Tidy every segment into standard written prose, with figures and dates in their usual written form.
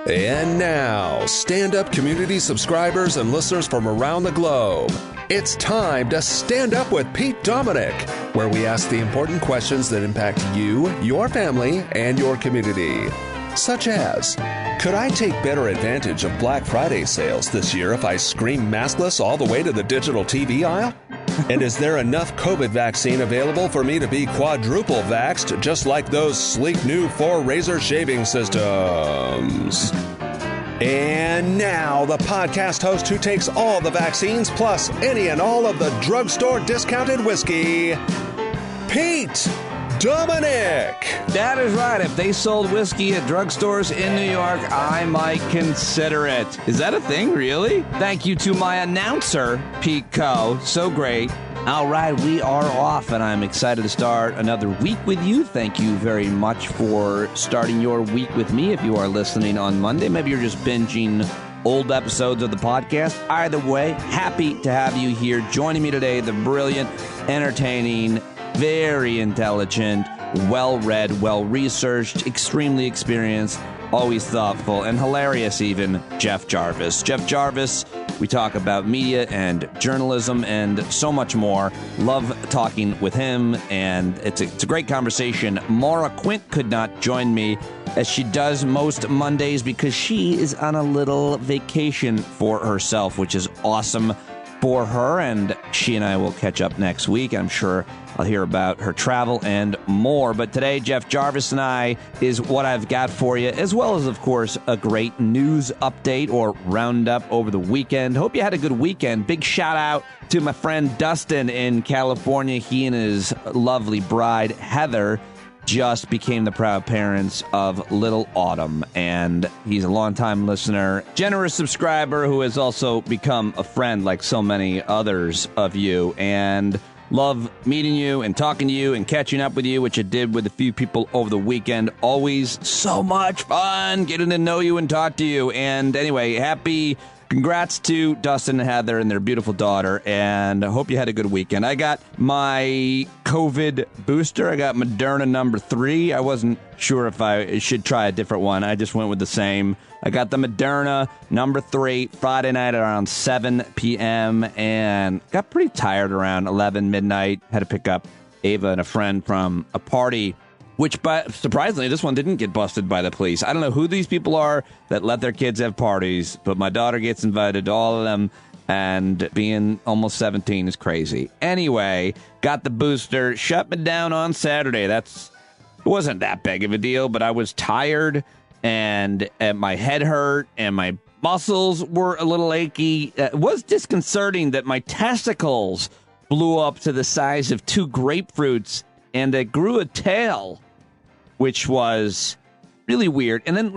And now, stand-up community subscribers and listeners from around the globe, it's time to Stand Up with Pete Dominic, where we ask the important questions that impact you, your family, and your community. Such as, could I take better advantage of Black Friday sales this year if I scream maskless all the way to the digital TV aisle? And is there enough COVID vaccine available for me to be quadruple vaxxed, just like those sleek new 4-razor shaving systems? And now, the podcast host who takes all the vaccines plus any and all of the drugstore discounted whiskey, Pete Dominic. That is right. If they sold whiskey at drugstores in New York, I might consider it. Is that a thing, really? Thank you to my announcer, Pete Co. So great. All right, we are off, and I'm excited to start another week with you. Thank you very much for starting your week with me. If you are listening on Monday, maybe you're just binging old episodes of the podcast. Either way, happy to have you here joining me today. The brilliant, entertaining, very intelligent, well-read, well-researched, extremely experienced, always thoughtful, and hilarious even, Jeff Jarvis. Jeff Jarvis, we talk about media and journalism and so much more. Love talking with him, and it's a great conversation. Maura Quint could not join me, as she does most Mondays, because she is on a little vacation for herself, which is awesome for her, and she and I will catch up next week. I'm sure I'll hear about her travel and more. But today, Jeff Jarvis and I is what I've got for you, as well as, of course, a great news update or roundup over the weekend. Hope you had a good weekend. Big shout out to my friend Dustin in California. He and his lovely bride, Heather, just became the proud parents of little Autumn, and he's a longtime listener, generous subscriber who has also become a friend like so many others of you, and love meeting you and talking to you and catching up with you, which I did with a few people over the weekend. Always so much fun getting to know you and talk to you. And anyway, congrats to Dustin and Heather and their beautiful daughter, and I hope you had a good weekend. I got my COVID booster. I got Moderna number 3. I wasn't sure if I should try a different one. I just went with the same. I got the Moderna number 3 Friday night around 7 p.m. and got pretty tired around 11 midnight. Had to pick up Ava and a friend from a party, which, surprisingly, this one didn't get busted by the police. I don't know who these people are that let their kids have parties, but my daughter gets invited to all of them, and being almost 17 is crazy. Anyway, got the booster, shut me down on Saturday. It wasn't that big of a deal, but I was tired, and my head hurt, and my muscles were a little achy. It was disconcerting that my testicles blew up to the size of 2 grapefruits, and they grew a tail, which was really weird. And then,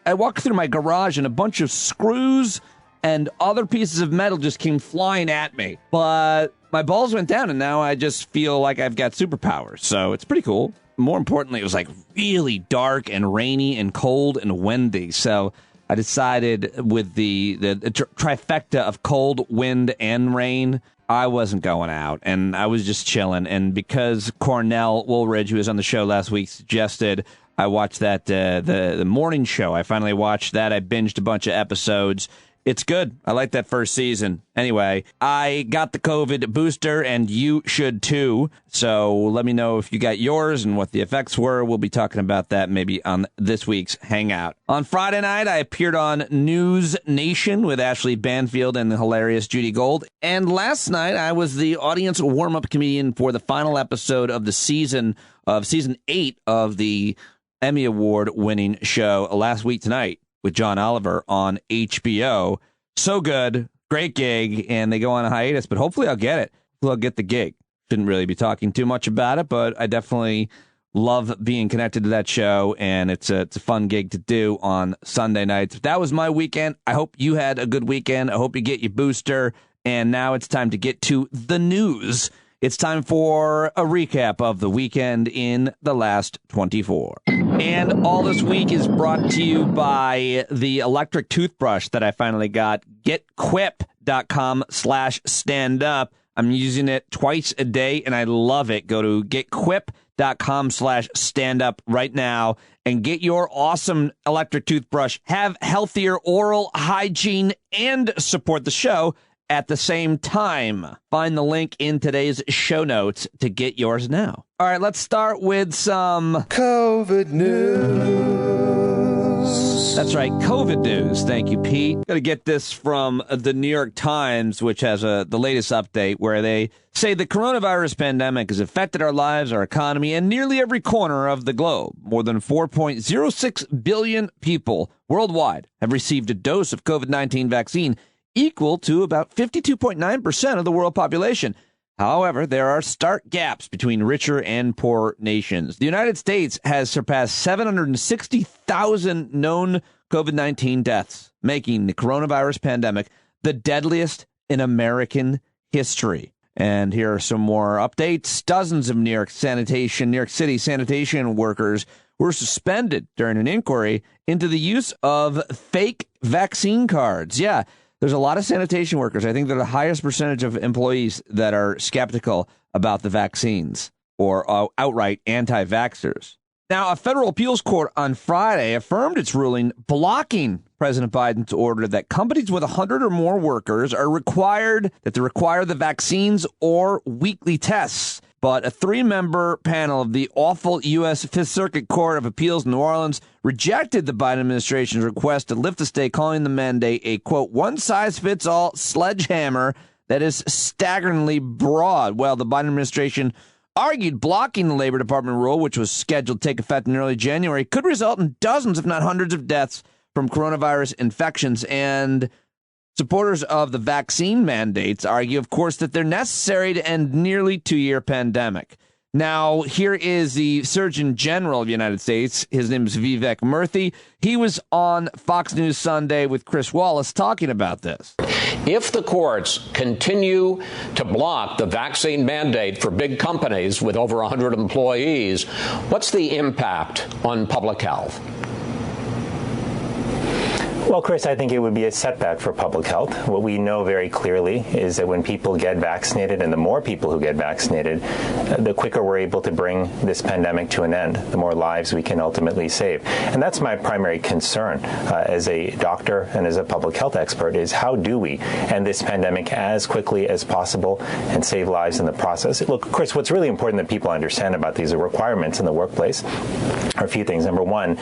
I walked through my garage, and a bunch of screws and other pieces of metal just came flying at me. But my balls went down, and now I just feel like I've got superpowers. So it's pretty cool. More importantly, it was really dark and rainy and cold and windy. So I decided with the trifecta of cold, wind, and rain, I wasn't going out, and I was just chilling. And because Cornell Woolridge, who was on the show last week, suggested I watch that the morning show, I finally watched that. I binged a bunch of episodes. It's good. I like that first season. Anyway, I got the COVID booster, and you should too. So let me know if you got yours and what the effects were. We'll be talking about that maybe on this week's Hangout. On Friday night, I appeared on News Nation with Ashley Banfield and the hilarious Judy Gold. And last night, I was the audience warm-up comedian for the final episode of season 8 of the Emmy Award-winning show Last Week Tonight with John Oliver on HBO. So good. Great gig. And they go on a hiatus, but hopefully I'll get it. Hopefully I'll get the gig. Shouldn't really be talking too much about it, but I definitely love being connected to that show, and it's a fun gig to do on Sunday nights. That was my weekend. I hope you had a good weekend. I hope you get your booster. And now it's time to get to the news. It's time for a recap of the weekend in the last 24. And all this week is brought to you by the electric toothbrush that I finally got. GetQuip.com/standup. I'm using it twice a day, and I love it. Go to GetQuip.com Jarvis.com/standup right now and get your awesome electric toothbrush, have healthier oral hygiene, and support the show at the same time. Find the link in today's show notes to get yours now. All right, let's start with some COVID news. That's right, COVID news. Thank you, Pete. Got to get this from the New York Times, which has the latest update where they say the coronavirus pandemic has affected our lives, our economy, and nearly every corner of the globe. More than 4.06 billion people worldwide have received a dose of COVID-19 vaccine, equal to about 52.9% of the world population. However, there are stark gaps between richer and poor nations. The United States has surpassed 760,000 known COVID-19 deaths, making the coronavirus pandemic the deadliest in American history. And here are some more updates. Dozens of New York City sanitation workers were suspended during an inquiry into the use of fake vaccine cards. Yeah. There's a lot of sanitation workers. I think they're the highest percentage of employees that are skeptical about the vaccines or outright anti-vaxxers. Now, a federal appeals court on Friday affirmed its ruling blocking President Biden's order that companies with 100 or more workers are required to require the vaccines or weekly tests. But a 3-member panel of the awful U.S. Fifth Circuit Court of Appeals in New Orleans rejected the Biden administration's request to lift the stay, calling the mandate a, quote, one-size-fits-all sledgehammer that is staggeringly broad. Well, the Biden administration argued blocking the Labor Department rule, which was scheduled to take effect in early January, could result in dozens, if not hundreds, of deaths from coronavirus infections. And supporters of the vaccine mandates argue, of course, that they're necessary to end nearly 2-year pandemic. Now, here is the Surgeon General of the United States. His name is Vivek Murthy. He was on Fox News Sunday with Chris Wallace talking about this. If the courts continue to block the vaccine mandate for big companies with over 100 employees, what's the impact on public health? Well, Chris, I think it would be a setback for public health. What we know very clearly is that when people get vaccinated, and the more people who get vaccinated, the quicker we're able to bring this pandemic to an end, the more lives we can ultimately save. And that's my primary concern as a doctor and as a public health expert, is how do we end this pandemic as quickly as possible and save lives in the process? Look, Chris, what's really important that people understand about these requirements in the workplace are a few things. Number one,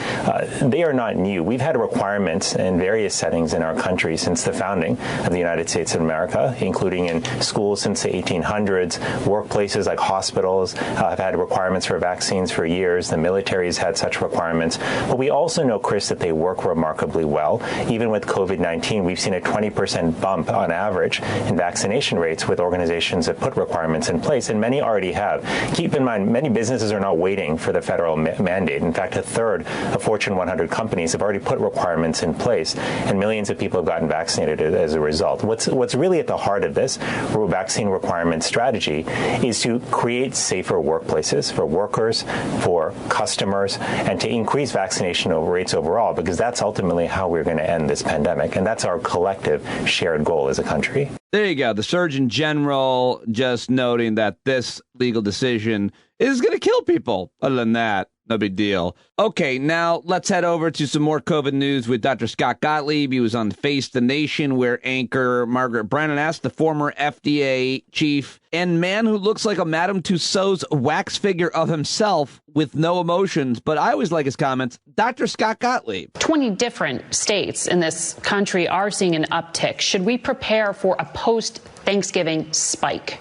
they are not new. We've had requirements in various settings in our country since the founding of the United States of America, including in schools since the 1800s. Workplaces like hospitals have had requirements for vaccines for years. The military has had such requirements. But we also know, Chris, that they work remarkably well. Even with COVID-19, we've seen a 20% bump on average in vaccination rates with organizations that put requirements in place, and many already have. Keep in mind, many businesses are not waiting for the federal mandate. In fact, a third of Fortune 100 companies have already put requirements in place, and millions of people have gotten vaccinated as a result. What's really at the heart of this vaccine requirement strategy is to create safer workplaces for workers, for customers, and to increase vaccination rates overall, because that's ultimately how we're going to end this pandemic, and that's our collective shared goal as a country. There you go. The Surgeon General just noting that this legal decision is going to kill people. Other than that, no big deal. Okay, now let's head over to some more COVID news with Dr. Scott Gottlieb. He was on Face the Nation, where anchor Margaret Brennan asked the former FDA chief and man who looks like a Madame Tussauds wax figure of himself with no emotions, but I always like his comments, Dr. Scott Gottlieb. 20 different states in this country are seeing an uptick. Should we prepare for a post-Thanksgiving spike?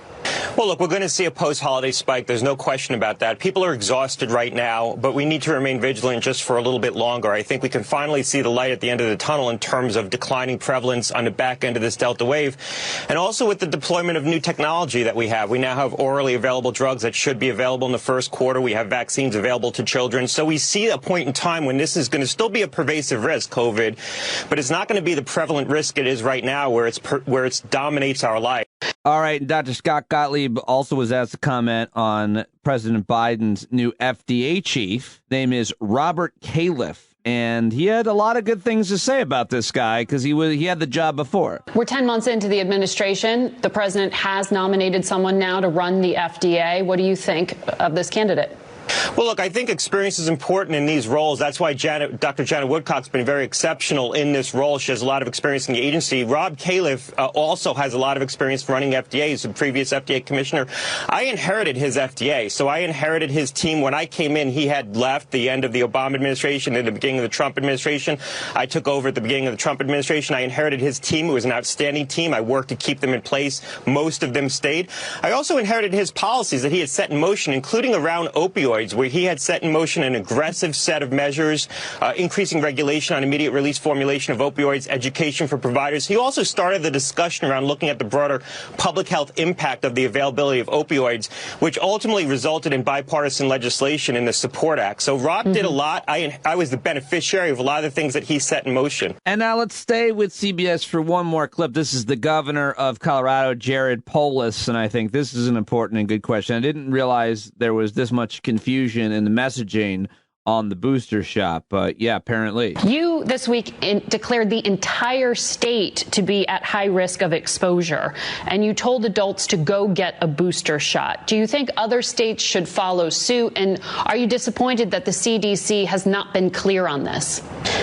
Well, look, we're going to see a post-holiday spike. There's no question about that. People are exhausted right now, but we need to remain vigilant just for a little bit longer. I think we can finally see the light at the end of the tunnel in terms of declining prevalence on the back end of this Delta wave. And also with the deployment of new technology that we have. We now have orally available drugs that should be available in the first quarter. We have vaccines available to children. So we see a point in time when this is going to still be a pervasive risk, COVID, but it's not going to be the prevalent risk it is right now where it dominates our life. All right, Dr. Scott Gottlieb also was asked to comment on President Biden's new FDA chief. Name is Robert Califf, and he had a lot of good things to say about this guy because he had the job before. We're 10 months into the administration. The president has nominated someone now to run the FDA. What do you think of this candidate? Well, look, I think experience is important in these roles. That's why Dr. Janet Woodcock's been very exceptional in this role. She has a lot of experience in the agency. Rob Califf also has a lot of experience running FDA. He's a previous FDA commissioner. I inherited his FDA, so I inherited his team. When I came in, he had left the end of the Obama administration and the beginning of the Trump administration. I took over at the beginning of the Trump administration. I inherited his team. It was an outstanding team. I worked to keep them in place. Most of them stayed. I also inherited his policies that he had set in motion, including around opioids, where he had set in motion an aggressive set of measures, increasing regulation on immediate release formulation of opioids, education for providers. He also started the discussion around looking at the broader public health impact of the availability of opioids, which ultimately resulted in bipartisan legislation in the Support Act. So Rob did a lot. I was the beneficiary of a lot of the things that he set in motion. And now let's stay with CBS for one more clip. This is the governor of Colorado, Jared Polis, and I think this is an important and good question. I didn't realize there was this much confusion in the messaging on the booster shot, but yeah, apparently. You this week declared the entire state to be at high risk of exposure, and you told adults to go get a booster shot. Do you think other states should follow suit, and are you disappointed that the CDC has not been clear on this?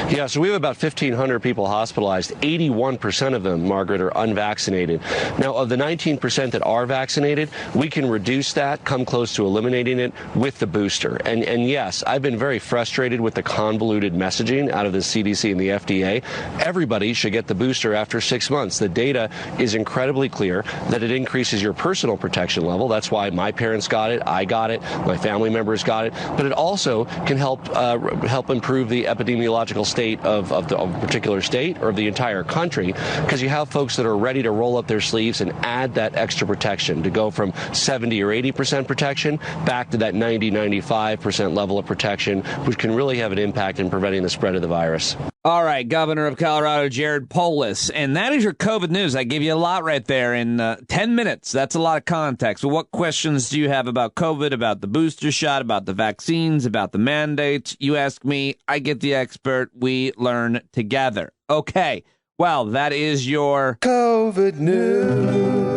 Yeah, so we have about 1,500 people hospitalized. 81% of them, Margaret, are unvaccinated. Now, of the 19% that are vaccinated, we can reduce that, come close to eliminating it with the booster. And yes, I've been very frustrated with the convoluted messaging out of the CDC and the FDA. Everybody should get the booster after 6 months. The data is incredibly clear that it increases your personal protection level. That's why my parents got it, I got it, my family members got it. But it also can help improve the epidemiological state of a particular state or of the entire country, because you have folks that are ready to roll up their sleeves and add that extra protection to go from 70 or 80% protection back to that 90, 95% level of protection, which can really have an impact in preventing the spread of the virus. All right, Governor of Colorado, Jared Polis. And that is your COVID news. I gave you a lot right there in 10 minutes. That's a lot of context. Well, what questions do you have about COVID, about the booster shot, about the vaccines, about the mandates? You ask me, I get the expert. We learn together. Okay, well, that is your COVID news.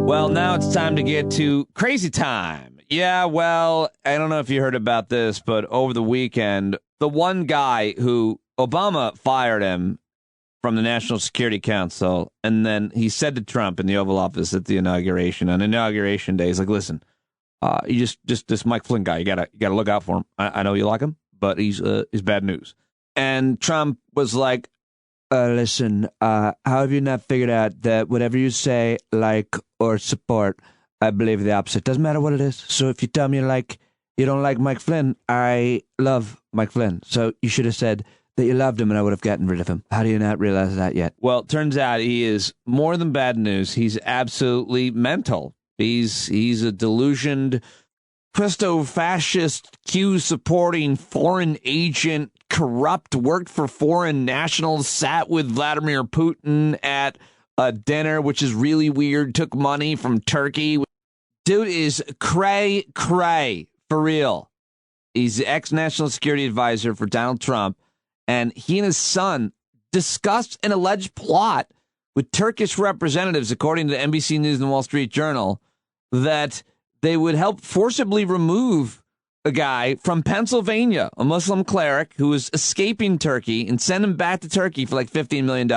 Well, now it's time to get to crazy time. Yeah, well, I don't know if you heard about this, but over the weekend, the one guy who Obama fired him from the National Security Council, and then he said to Trump in the Oval Office at the inauguration, on Inauguration Day, he's like, listen, you just this Mike Flynn guy, you gotta look out for him. I know you like him, but he's bad news. And Trump was like, listen, how have you not figured out that whatever you say, like, or support, I believe the opposite. Doesn't matter what it is. So if you tell me you don't like Mike Flynn, I love Mike Flynn. So you should have said that you loved him and I would have gotten rid of him. How do you not realize that yet? Well, it turns out he is more than bad news. He's absolutely mental. He's a delusioned, Christo-fascist, Q-supporting foreign agent, corrupt, worked for foreign nationals, sat with Vladimir Putin at a dinner, which is really weird, took money from Turkey. Dude is cray, for real. He's the ex-national security advisor for Donald Trump, and he and his son discussed an alleged plot with Turkish representatives, according to NBC News and the Wall Street Journal, that they would help forcibly remove a guy from Pennsylvania, a Muslim cleric who was escaping Turkey, and send him back to Turkey for like $15 million.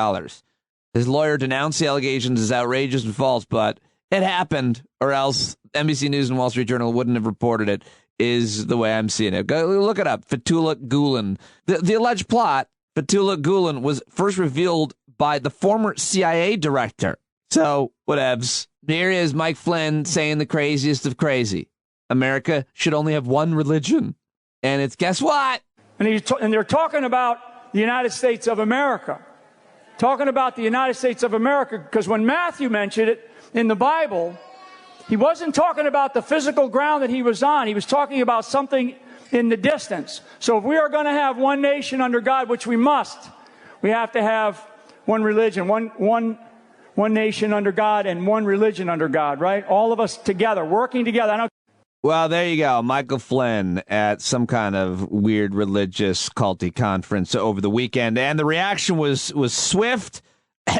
His lawyer denounced the allegations as outrageous and false, but it happened, or else NBC News and Wall Street Journal wouldn't have reported it, is the way I'm seeing it. Go look it up. Fethullah Gulen. The alleged plot, Fethullah Gulen, was first revealed by the former CIA director. So, whatevs. Here is Mike Flynn saying the craziest of crazy. America should only have one religion. And it's, guess what? And they're talking about the United States of America. Talking about the United States of America, because when Matthew mentioned it in the Bible, he wasn't talking about the physical ground that he was on. He was talking about something in the distance. So if we are going to have one nation under God, which we must, we have to have one religion, one nation under God and one religion under God, right? All of us together, working together. Well, there you go. Michael Flynn at some kind of weird religious culty conference over the weekend. And the reaction was swift,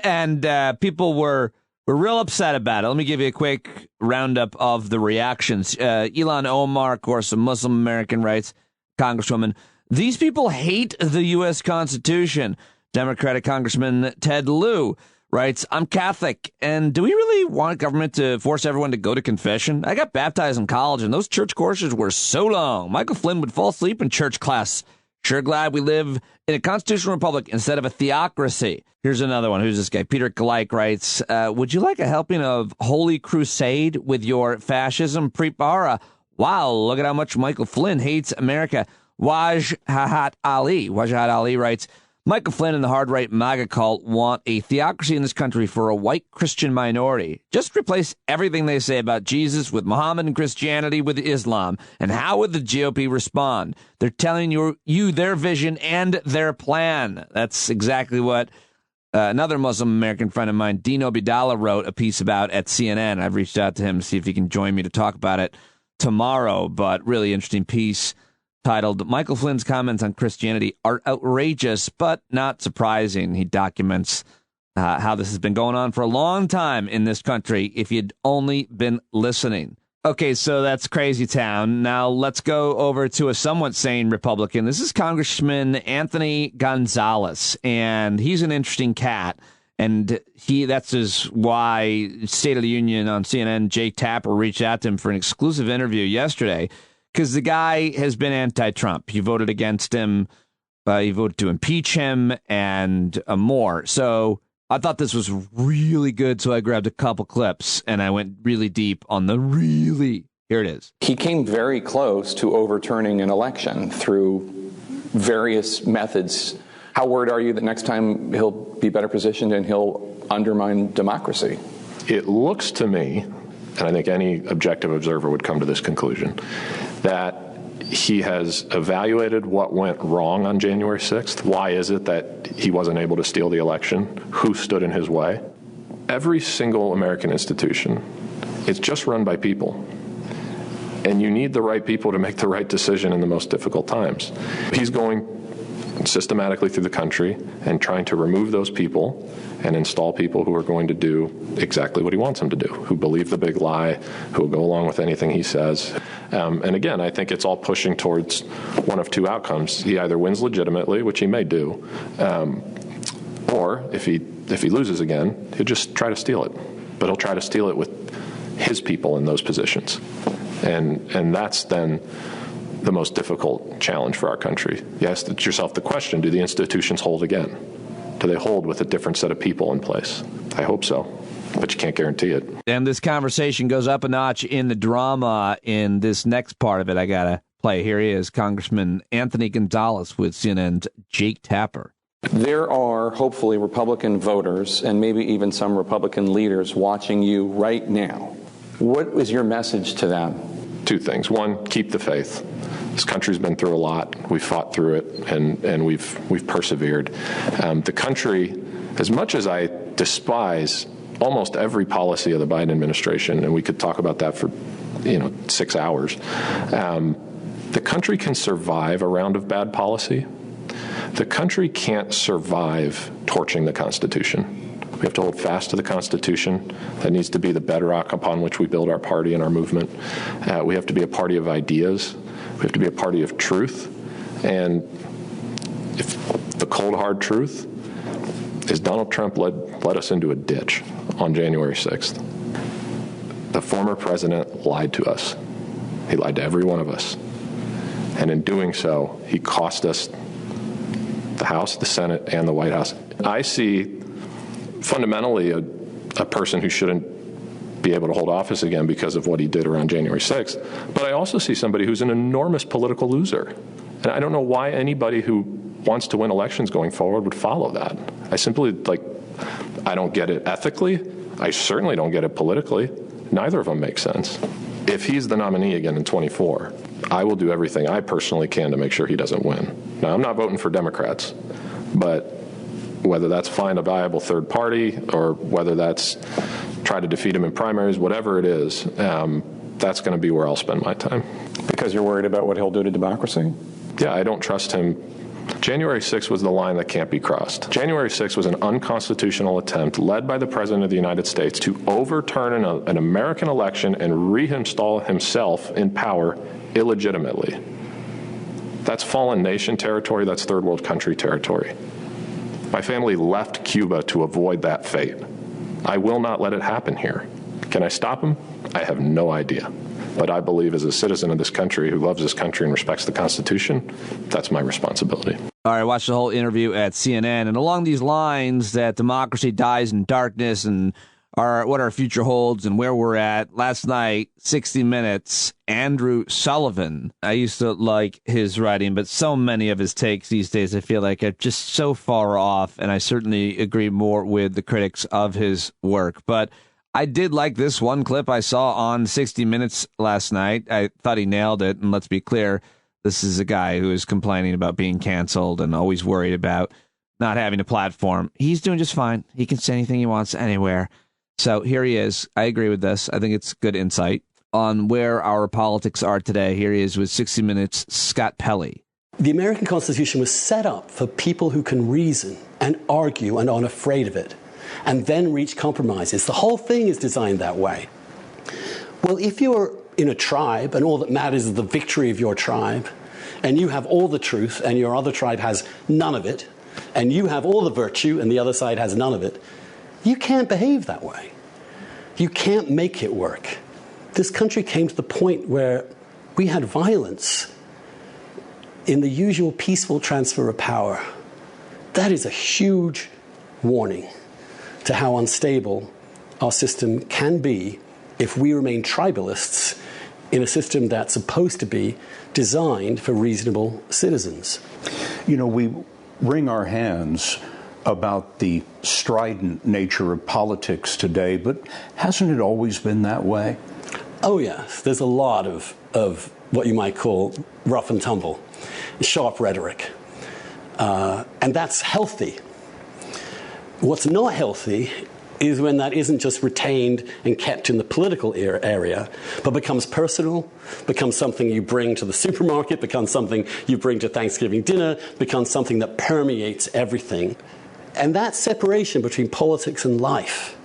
and people were We're real upset about it. Let me give you a quick roundup of the reactions. Ilhan Omar, of course, a Muslim American rights congresswoman. These people hate the U.S. Constitution. Democratic Congressman Ted Lieu writes, I'm Catholic, and do we really want government to force everyone to go to confession? I got baptized in college, and those church courses were so long. Michael Flynn would fall asleep in church class. Sure glad we live in a constitutional republic instead of a theocracy. Here's another one. Who's this guy? Peter Gleich writes, would you like a helping of Holy Crusade with your fascism? Prepara. Wow, look at how much Michael Flynn hates America. Wajahat Ali writes, Michael Flynn and the hard-right MAGA cult want a theocracy in this country for a white Christian minority. Just replace everything they say about Jesus with Muhammad and Christianity with Islam. And how would the GOP respond? They're telling you their vision and their plan. That's exactly what another Muslim American friend of mine, Dino Bidala, wrote a piece about at CNN. I've reached out to him to see if he can join me to talk about it tomorrow, but really interesting piece titled, Michael Flynn's comments on Christianity are outrageous, but not surprising. He documents how this has been going on for a long time in this country, if you'd only been listening. Okay, so that's crazy town. Now let's go over to a somewhat sane Republican. This is Congressman Anthony Gonzalez, and he's an interesting cat. And that's why State of the Union on CNN, Jake Tapper, reached out to him for an exclusive interview yesterday, because the guy has been anti-Trump. He voted against him. He voted to impeach him and more. So I thought this was really good. So I grabbed a couple clips and I went really deep on here it is. He came very close to overturning an election through various methods. How worried are you that next time he'll be better positioned and he'll undermine democracy? It looks to me, and I think any objective observer would come to this conclusion, that he has evaluated what went wrong on January 6th. Why is it that he wasn't able to steal the election? Who stood in his way? Every single American institution is just run by people. And you need the right people to make the right decision in the most difficult times. He's going systematically through the country and trying to remove those people and install people who are going to do exactly what he wants them to do, who believe the big lie, who will go along with anything he says. And again, I think it's all pushing towards one of two outcomes. He either wins legitimately, which he may do, or if he loses again, he'll just try to steal it. But he'll try to steal it with his people in those positions. And that's then the most difficult challenge for our country. You ask yourself the question, do the institutions hold again? Do they hold with a different set of people in place? I hope so, but you can't guarantee it. And this conversation goes up a notch in the drama in this next part of it. I got to play. Here he is, Congressman Anthony Gonzalez with CNN's Jake Tapper. There are hopefully Republican voters and maybe even some Republican leaders watching you right now. What is your message to them? Two things. One, keep the faith. This country's been through a lot. We've fought through it, and we've persevered. The country, as much as I despise almost every policy of the Biden administration, and we could talk about that for 6 hours, the country can survive a round of bad policy. The country can't survive torching the Constitution. We have to hold fast to the Constitution. That needs to be the bedrock upon which we build our party and our movement. We have to be a party of ideas. We have to be a party of truth. And if the cold, hard truth is Donald Trump led us into a ditch on January 6th. The former president lied to us. He lied to every one of us. And in doing so, he cost us the House, the Senate, and the White House. I see fundamentally a person who shouldn't be able to hold office again because of what he did around January 6th. But I also see somebody who's an enormous political loser. And I don't know why anybody who wants to win elections going forward would follow that. I simply, I don't get it ethically. I certainly don't get it politically. Neither of them make sense. If he's the nominee again in 24, I will do everything I personally can to make sure he doesn't win. Now, I'm not voting for Democrats, but whether that's find a viable third party or whether that's try to defeat him in primaries, whatever it is, that's going to be where I'll spend my time. Because you're worried about what he'll do to democracy? Yeah, I don't trust him January 6th was the line that can't be crossed. January 6th was an unconstitutional attempt led by the President of the United States to overturn an American election and reinstall himself in power illegitimately. That's fallen nation territory. That's third world country territory. My family left Cuba to avoid that fate. I will not let it happen here. Can I stop him? I have no idea. But I believe as a citizen of this country who loves this country and respects the Constitution, that's my responsibility. All right, I watched the whole interview at CNN, and along these lines that democracy dies in darkness and what our future holds and where we're at, last night, 60 Minutes, Andrew Sullivan. I used to like his writing, but so many of his takes these days I feel like are just so far off, and I certainly agree more with the critics of his work. But I did like this one clip I saw on 60 Minutes last night. I thought he nailed it, and let's be clear, this is a guy who is complaining about being canceled and always worried about not having a platform. He's doing just fine. He can say anything he wants anywhere. So here he is. I agree with this. I think it's good insight on where our politics are today. Here he is with 60 Minutes' Scott Pelley. The American Constitution was set up for people who can reason and argue and aren't afraid of it, and then reach compromises. The whole thing is designed that way. Well, if you're in a tribe and all that matters is the victory of your tribe, and you have all the truth and your other tribe has none of it, and you have all the virtue and the other side has none of it, you can't behave that way. You can't make it work. This country came to the point where we had violence in the usual peaceful transfer of power. That is a huge warning to how unstable our system can be if we remain tribalists in a system that's supposed to be designed for reasonable citizens. You know, we wring our hands about the strident nature of politics today, but hasn't it always been that way? Oh, yes. There's a lot of what you might call rough and tumble, sharp rhetoric. And that's healthy. What's not healthy is when that isn't just retained and kept in the political area, but becomes personal, becomes something you bring to the supermarket, becomes something you bring to Thanksgiving dinner, becomes something that permeates everything. And that separation between politics and life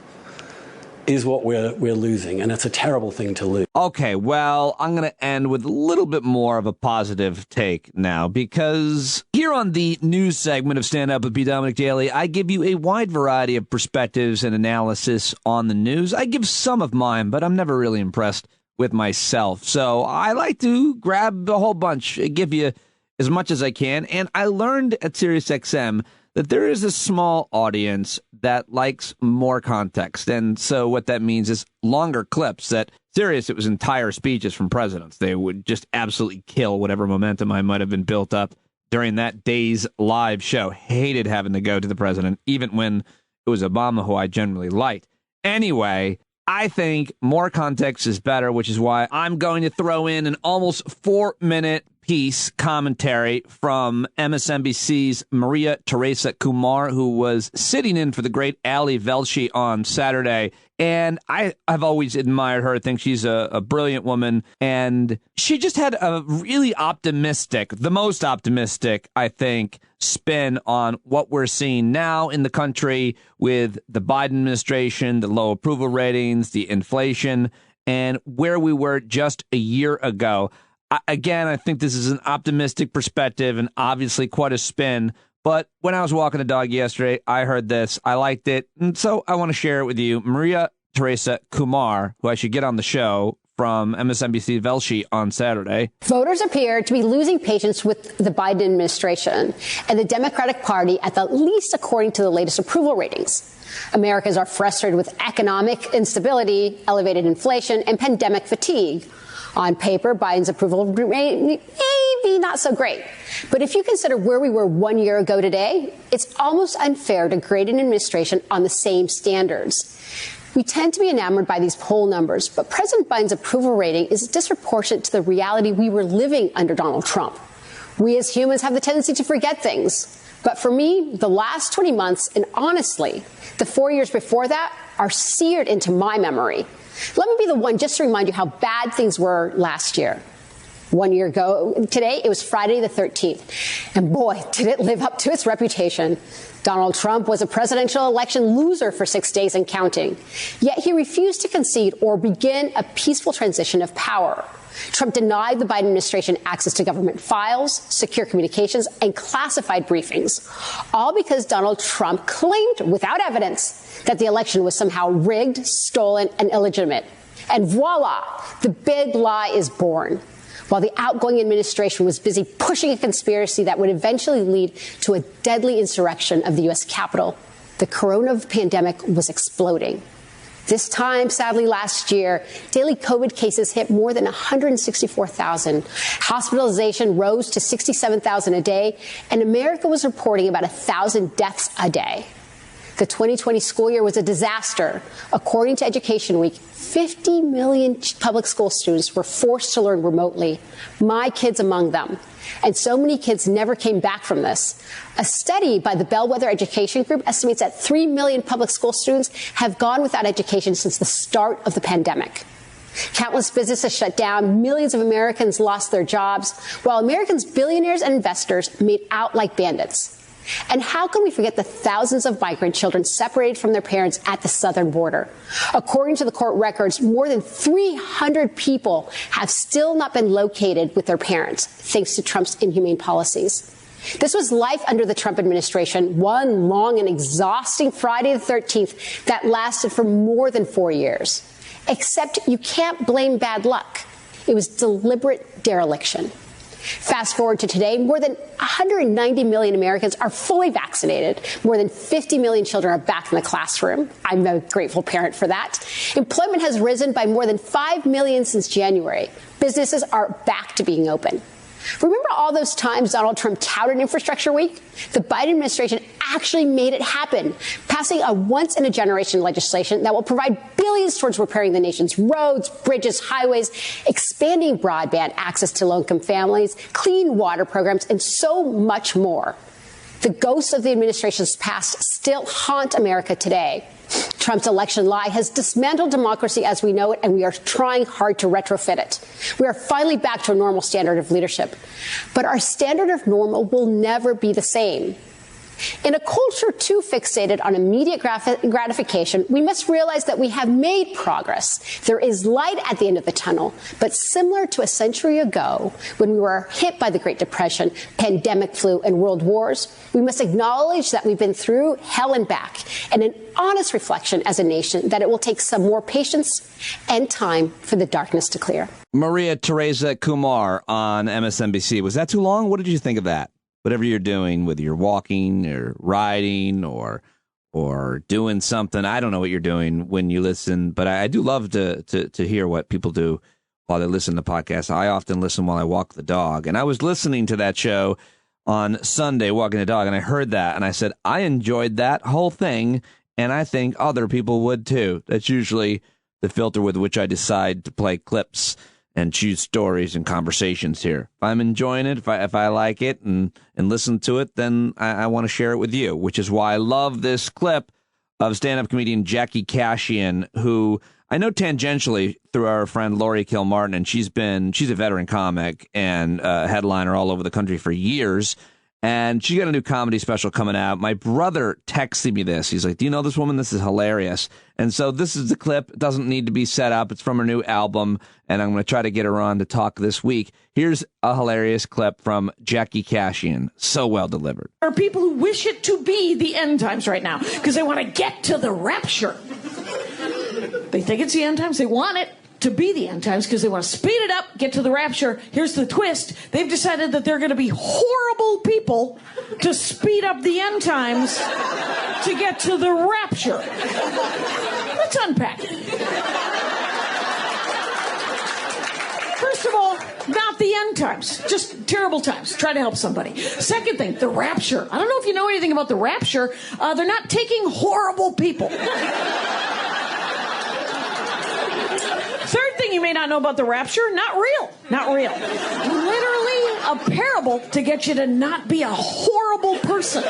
is what we're losing, and it's a terrible thing to lose. Okay, well, I'm going to end with a little bit more of a positive take now, because here on the news segment of Stand Up with Pete Dominic Daily, I give you a wide variety of perspectives and analysis on the news. I give some of mine, but I'm never really impressed with myself. So I like to grab a whole bunch, give you as much as I can. And I learned at SiriusXM that there is a small audience that likes more context. And so what that means is longer clips. That Sirius, it was entire speeches from presidents. They would just absolutely kill whatever momentum I might have been built up during that day's live show. Hated having to go to the president, even when it was Obama, who I generally liked. Anyway, I think more context is better, which is why I'm going to throw in an almost 4-minute piece commentary from MSNBC's Maria Teresa Kumar, who was sitting in for the great Ali Velshi on Saturday. And I've always admired her. I think she's a brilliant woman. And she just had a really optimistic, the most optimistic, I think, spin on what we're seeing now in the country with the Biden administration, the low approval ratings, the inflation, and where we were just a year ago. Again, I think this is an optimistic perspective and obviously quite a spin. But when I was walking the dog yesterday, I heard this. I liked it. And so I want to share it with you. Maria Teresa Kumar, who I should get on the show from MSNBC Velshi on Saturday. Voters appear to be losing patience with the Biden administration and the Democratic Party, at the least according to the latest approval ratings. Americans are frustrated with economic instability, elevated inflation, and pandemic fatigue. On paper, Biden's approval may be not so great. But if you consider where we were 1 year ago today, it's almost unfair to grade an administration on the same standards. We tend to be enamored by these poll numbers, but President Biden's approval rating is disproportionate to the reality we were living under Donald Trump. We as humans have the tendency to forget things. But for me, the last 20 months, and honestly, the 4 years before that, are seared into my memory. Let me be the one just to remind you how bad things were last year. 1 year ago today, it was Friday the 13th. And boy, did it live up to its reputation. Donald Trump was a presidential election loser for 6 days and counting. Yet he refused to concede or begin a peaceful transition of power. Trump denied the Biden administration access to government files, secure communications, and classified briefings, all because Donald Trump claimed without evidence that the election was somehow rigged, stolen, and illegitimate. And voila, the big lie is born. While the outgoing administration was busy pushing a conspiracy that would eventually lead to a deadly insurrection of the U.S. Capitol, the corona pandemic was exploding. This time, sadly, last year, daily COVID cases hit more than 164,000. Hospitalization rose to 67,000 a day, and America was reporting about 1,000 deaths a day. The 2020 school year was a disaster. According to Education Week, 50 million public school students were forced to learn remotely, my kids among them. And so many kids never came back from this. A study by the Bellwether Education Group estimates that 3 million public school students have gone without education since the start of the pandemic. Countless businesses shut down, millions of Americans lost their jobs, while Americans' billionaires and investors made out like bandits. And how can we forget the thousands of migrant children separated from their parents at the southern border? According to the court records, more than 300 people have still not been located with their parents, thanks to Trump's inhumane policies. This was life under the Trump administration, one long and exhausting Friday the 13th that lasted for more than 4 years. Except you can't blame bad luck. It was deliberate dereliction. Fast forward to today, more than 190 million Americans are fully vaccinated. More than 50 million children are back in the classroom. I'm a grateful parent for that. Employment has risen by more than 5 million since January. Businesses are back to being open. Remember all those times Donald Trump touted Infrastructure Week? The Biden administration actually made it happen, passing a once-in-a-generation legislation that will provide billions towards repairing the nation's roads, bridges, highways, expanding broadband access to low-income families, clean water programs, and so much more. The ghosts of the administration's past still haunt America today. Trump's election lie has dismantled democracy as we know it, and we are trying hard to retrofit it. We are finally back to a normal standard of leadership. But our standard of normal will never be the same. In a culture too fixated on immediate gratification, we must realize that we have made progress. There is light at the end of the tunnel, but similar to a century ago, when we were hit by the Great Depression, pandemic flu, and world wars, we must acknowledge that we've been through hell and back, and an honest reflection as a nation that it will take some more patience and time for the darkness to clear. Maria Teresa Kumar on MSNBC. Was that too long? What did you think of that? Whatever you're doing, whether you're walking or riding or doing something, I don't know what you're doing when you listen, but I do love to hear what people do while they listen to podcasts. I often listen while I walk the dog, and I was listening to that show on Sunday, walking the dog, and I heard that, and I said, I enjoyed that whole thing, and I think other people would too. That's usually the filter with which I decide to play clips and choose stories and conversations here. If I'm enjoying it, if I like it and listen to it, then I want to share it with you, which is why I love this clip of stand-up comedian Jackie Kashian, who I know tangentially through our friend Lori Kilmartin, and she's a veteran comic and headliner all over the country for years. And she got a new comedy special coming out. My brother texted me this. He's like, do you know this woman? This is hilarious. And so this is the clip. It doesn't need to be set up. It's from her new album, and I'm going to try to get her on to talk this week. Here's a hilarious clip from Jackie Kashian. So well delivered. There are people who wish it to be the end times right now because they want to get to the rapture. They think it's the end times. They want it to be the end times because they want to speed it up, get to the rapture. Here's the twist. They've decided that they're going to be horrible people to speed up the end times to get to the rapture. Let's unpack it. First of all, not the end times, just terrible times. Try to help somebody. Second thing, the rapture. I don't know if you know anything about the rapture. They're not taking horrible people. Third thing you may not know about the rapture, not real. Not real. Literally a parable to get you to not be a horrible person.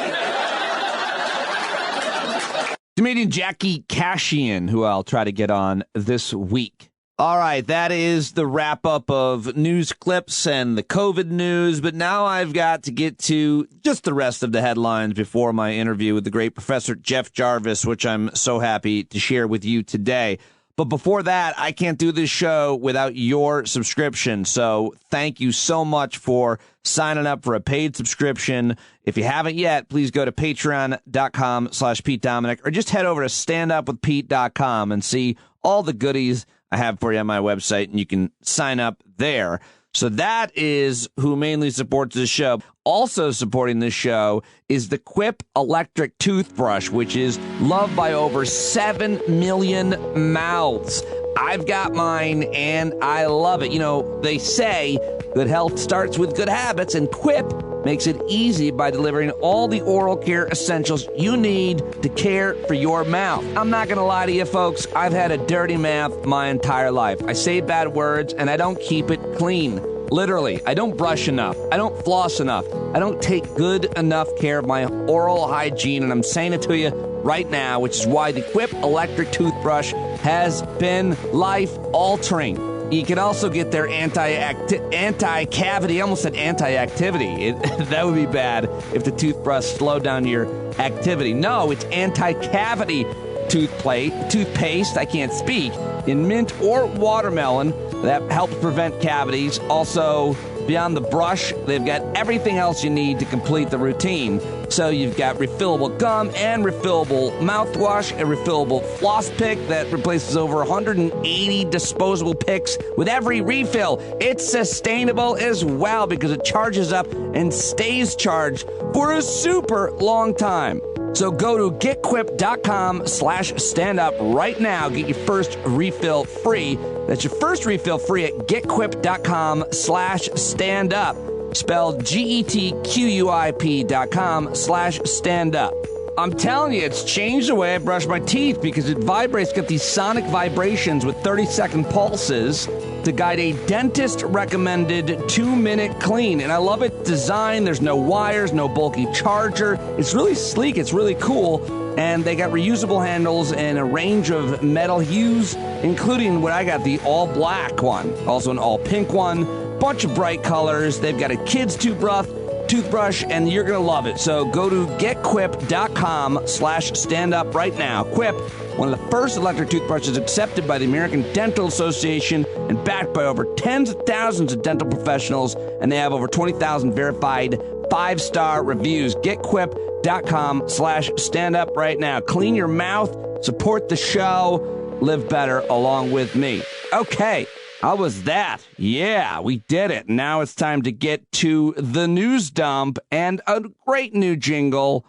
Comedian Jackie Kashian, who I'll try to get on this week. All right, that is the wrap-up of news clips and the COVID news, but now I've got to get to just the rest of the headlines before my interview with the great Professor Jeff Jarvis, which I'm so happy to share with you today. But before that, I can't do this show without your subscription, so thank you so much for signing up for a paid subscription. If you haven't yet, please go to patreon.com/Pete Dominic, or just head over to standupwithpete.com and see all the goodies I have for you on my website, and you can sign up there. So that is who mainly supports this show. Also supporting this show is the Quip electric toothbrush, which is loved by over 7 million mouths. I've got mine, and I love it. You know, they say good health starts with good habits, and Quip makes it easy by delivering all the oral care essentials you need to care for your mouth. I'm not going to lie to you, folks. I've had a dirty mouth my entire life. I say bad words, and I don't keep it clean. Literally, I don't brush enough. I don't floss enough. I don't take good enough care of my oral hygiene, and I'm saying it to you right now, which is why the Quip electric toothbrush has been life-altering. You can also get their anti-cavity, I almost said anti-activity. That would be bad if the toothbrush slowed down your activity. No, it's anti-cavity toothpaste, I can't speak, in mint or watermelon that helps prevent cavities. Also, beyond the brush, they've got everything else you need to complete the routine. So you've got refillable gum and refillable mouthwash, a refillable floss pick that replaces over 180 disposable picks with every refill. It's sustainable as well because it charges up and stays charged for a super long time. So go to getquip.com/standup right now. Get your first refill free. That's your first refill free at getquip.com/standup. Spelled GETQUIP.com/standup. I'm telling you, it's changed the way I brush my teeth because it vibrates, got these sonic vibrations with 30-second pulses to guide a dentist-recommended 2-minute clean. And I love its design. There's no wires, no bulky charger. It's really sleek. It's really cool. And they got reusable handles and a range of metal hues, including what I got, the all-black one, also an all-pink one, bunch of bright colors. They've got a kid's toothbrush, and you're going to love it. So go to getquip.com/standup right now. Quip, one of the first electric toothbrushes accepted by the American Dental Association and backed by over tens of thousands of dental professionals, and they have over 20,000 verified 5-star reviews. Getquip.com/standup right now. Clean your mouth, support the show, live better along with me. Okay. How was that? Yeah, we did it. Now it's time to get to the news dump and a great new jingle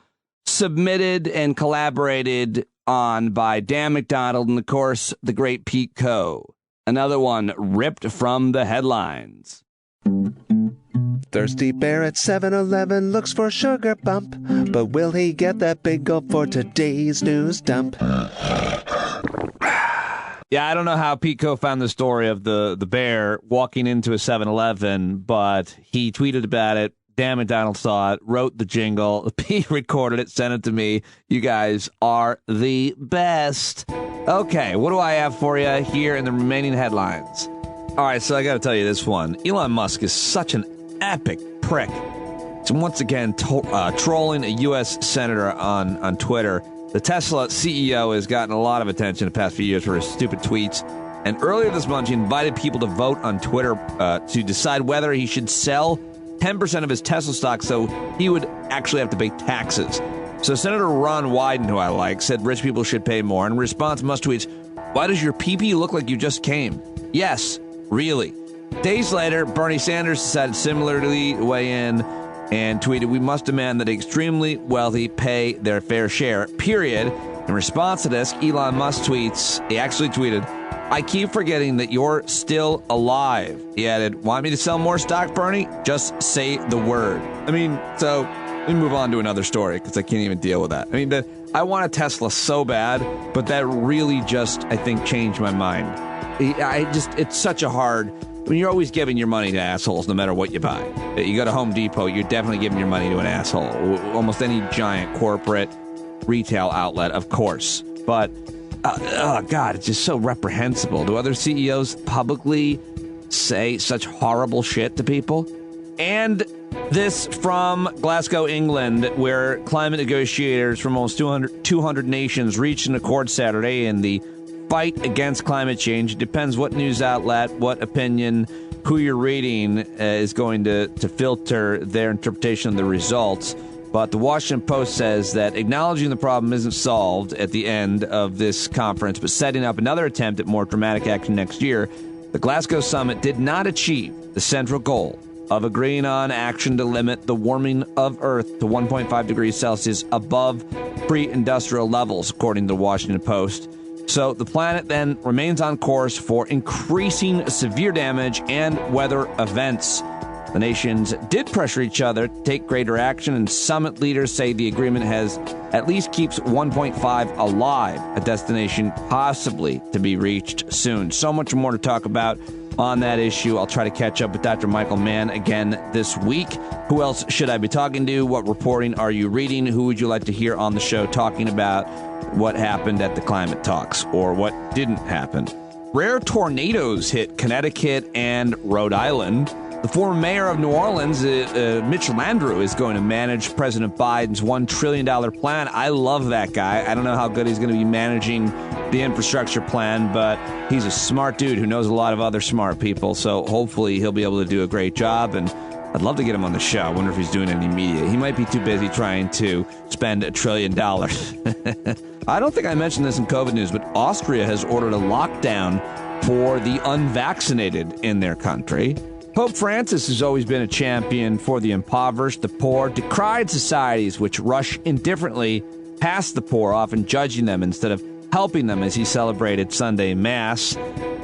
submitted and collaborated on by Dan McDonald and, of course, the great Pete Coe. Another one ripped from the headlines. Thirsty Bear at 7-Eleven looks for sugar bump, but will he get that big gulp for today's news dump? Yeah, I don't know how Pete Coe found the story of the bear walking into a 7-Eleven, but he tweeted about it. Dan McDonald saw it, wrote the jingle. Pete recorded it, sent it to me. You guys are the best. Okay, what do I have for you here in the remaining headlines? All right, so I got to tell you this one. Elon Musk is such an epic prick. He's once again trolling a U.S. senator on Twitter. The Tesla CEO has gotten a lot of attention the past few years for his stupid tweets. And earlier this month, he invited people to vote on Twitter to decide whether he should sell 10% of his Tesla stock so he would actually have to pay taxes. So Senator Ron Wyden, who I like, said rich people should pay more. In response, Musk tweets, "Why does your pee-pee look like you just came?" Yes, really. Days later, Bernie Sanders decided similarly to weigh in and tweeted, "We must demand that extremely wealthy pay their fair share, period." In response to this, Elon Musk tweets, he actually tweeted, "I keep forgetting that you're still alive." He added, "Want me to sell more stock, Bernie? Just say the word." I mean, so let me move on to another story because I can't even deal with that. I mean, I want a Tesla so bad, but that really just, I think, changed my mind. It's such a hard... I mean, you're always giving your money to assholes no matter what you buy. You go to Home Depot, you're definitely giving your money to an asshole. Almost any giant corporate retail outlet, of course. But God, it's just so reprehensible. Do other CEOs publicly say such horrible shit to people? And this from Glasgow, England, where climate negotiators from almost 200 nations reached an accord Saturday in the fight against climate change. It depends what news outlet, what opinion, who you're reading is going to filter their interpretation of the results. But the Washington Post says that acknowledging the problem isn't solved at the end of this conference, but setting up another attempt at more dramatic action next year, the Glasgow summit did not achieve the central goal of agreeing on action to limit the warming of Earth to 1.5 degrees Celsius above pre-industrial levels, according to the Washington Post. So the planet then remains on course for increasing severe damage and weather events. The nations did pressure each other to take greater action, and summit leaders say the agreement has at least keeps 1.5 alive, a destination possibly to be reached soon. So much more to talk about on that issue. I'll try to catch up with Dr. Michael Mann again this week. Who else should I be talking to? What reporting are you reading? Who would you like to hear on the show talking about what happened at the climate talks or what didn't happen? Rare tornadoes hit Connecticut and Rhode Island. The former mayor of New Orleans, Mitch Landrieu, is going to manage President Biden's $1 trillion plan. I love that guy. I don't know how good he's going to be managing the infrastructure plan, but he's a smart dude who knows a lot of other smart people. So hopefully he'll be able to do a great job. And I'd love to get him on the show. I wonder if he's doing any media. He might be too busy trying to spend $1 trillion. I don't think I mentioned this in COVID news, but Austria has ordered a lockdown for the unvaccinated in their country. Pope Francis has always been a champion for the impoverished, the poor, decried societies which rush indifferently past the poor, often judging them instead of helping them, as he celebrated Sunday Mass,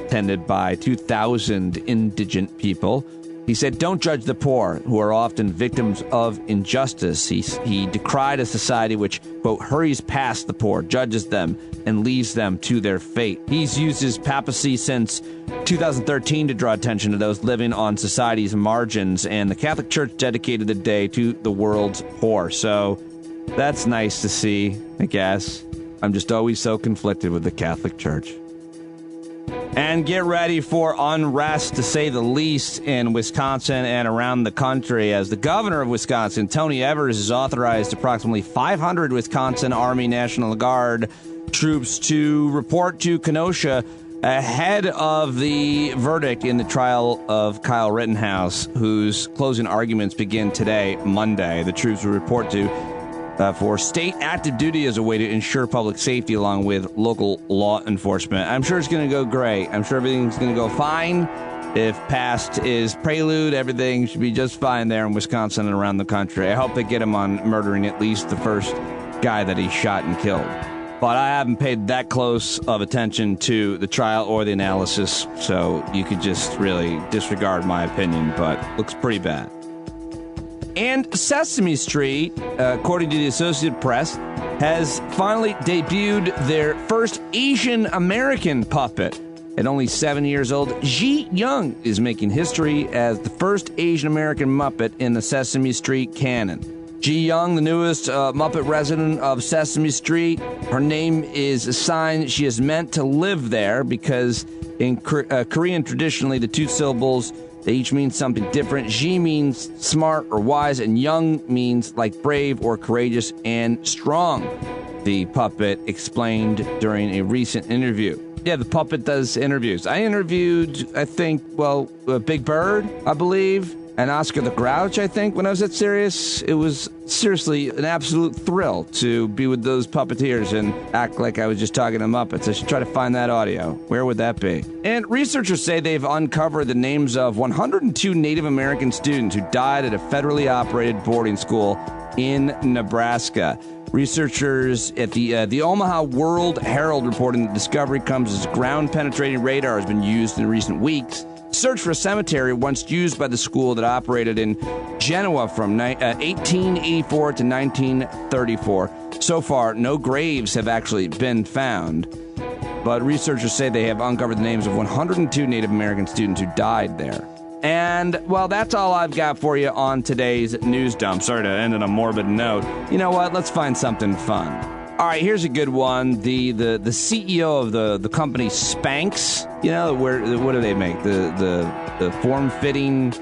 attended by 2,000 indigent people. He said, "Don't judge the poor, who are often victims of injustice." He decried a society which, quote, hurries past the poor, judges them, and leaves them to their fate. He's used his papacy since 2013 to draw attention to those living on society's margins, and the Catholic Church dedicated the day to the world's poor. So that's nice to see, I guess. I'm just always so conflicted with the Catholic Church. And get ready for unrest, to say the least, in Wisconsin and around the country, as the governor of Wisconsin, Tony Evers, has authorized approximately 500 Wisconsin Army National Guard troops to report to Kenosha ahead of the verdict in the trial of Kyle Rittenhouse, whose closing arguments begin today, Monday. The troops will report to for state active duty as a way to ensure public safety along with local law enforcement. I'm sure it's going to go great. I'm sure everything's going to go fine. If past is prelude, everything should be just fine there in Wisconsin and around the country. I hope they get him on murdering at least the first guy that he shot and killed. But I haven't paid that close of attention to the trial or the analysis, so you could just really disregard my opinion, but looks pretty bad. And Sesame Street, according to the Associated Press, has finally debuted their first Asian American puppet. At only 7 years old, Ji Young is making history as the first Asian American Muppet in the Sesame Street canon. Ji Young, the newest Muppet resident of Sesame Street, her name is a sign she is meant to live there, because in Korean, traditionally, the two syllables, they each mean something different. Ji means smart or wise, and Young means like brave or courageous and strong, the puppet explained during a recent interview. Yeah, the puppet does interviews. I interviewed, I think, Big Bird, I believe, and Oscar the Grouch, I think, when I was at Sirius. It was seriously an absolute thrill to be with those puppeteers and act like I was just talking to Muppets. I should try to find that audio. Where would that be? And researchers say they've uncovered the names of 102 Native American students who died at a federally operated boarding school in Nebraska. Researchers at the Omaha World Herald reporting the discovery comes as ground-penetrating radar has been used in recent weeks. Search for a cemetery once used by the school that operated in Genoa from 1884 to 1934. So far, no graves have actually been found, but researchers say they have uncovered the names of 102 Native American students who died there. And, well, that's all I've got for you on today's news dump. Sorry to end on a morbid note. You know what? Let's find something fun. All right, here's a good one. The CEO of the company Spanx, you know, what do they make? The form-fitting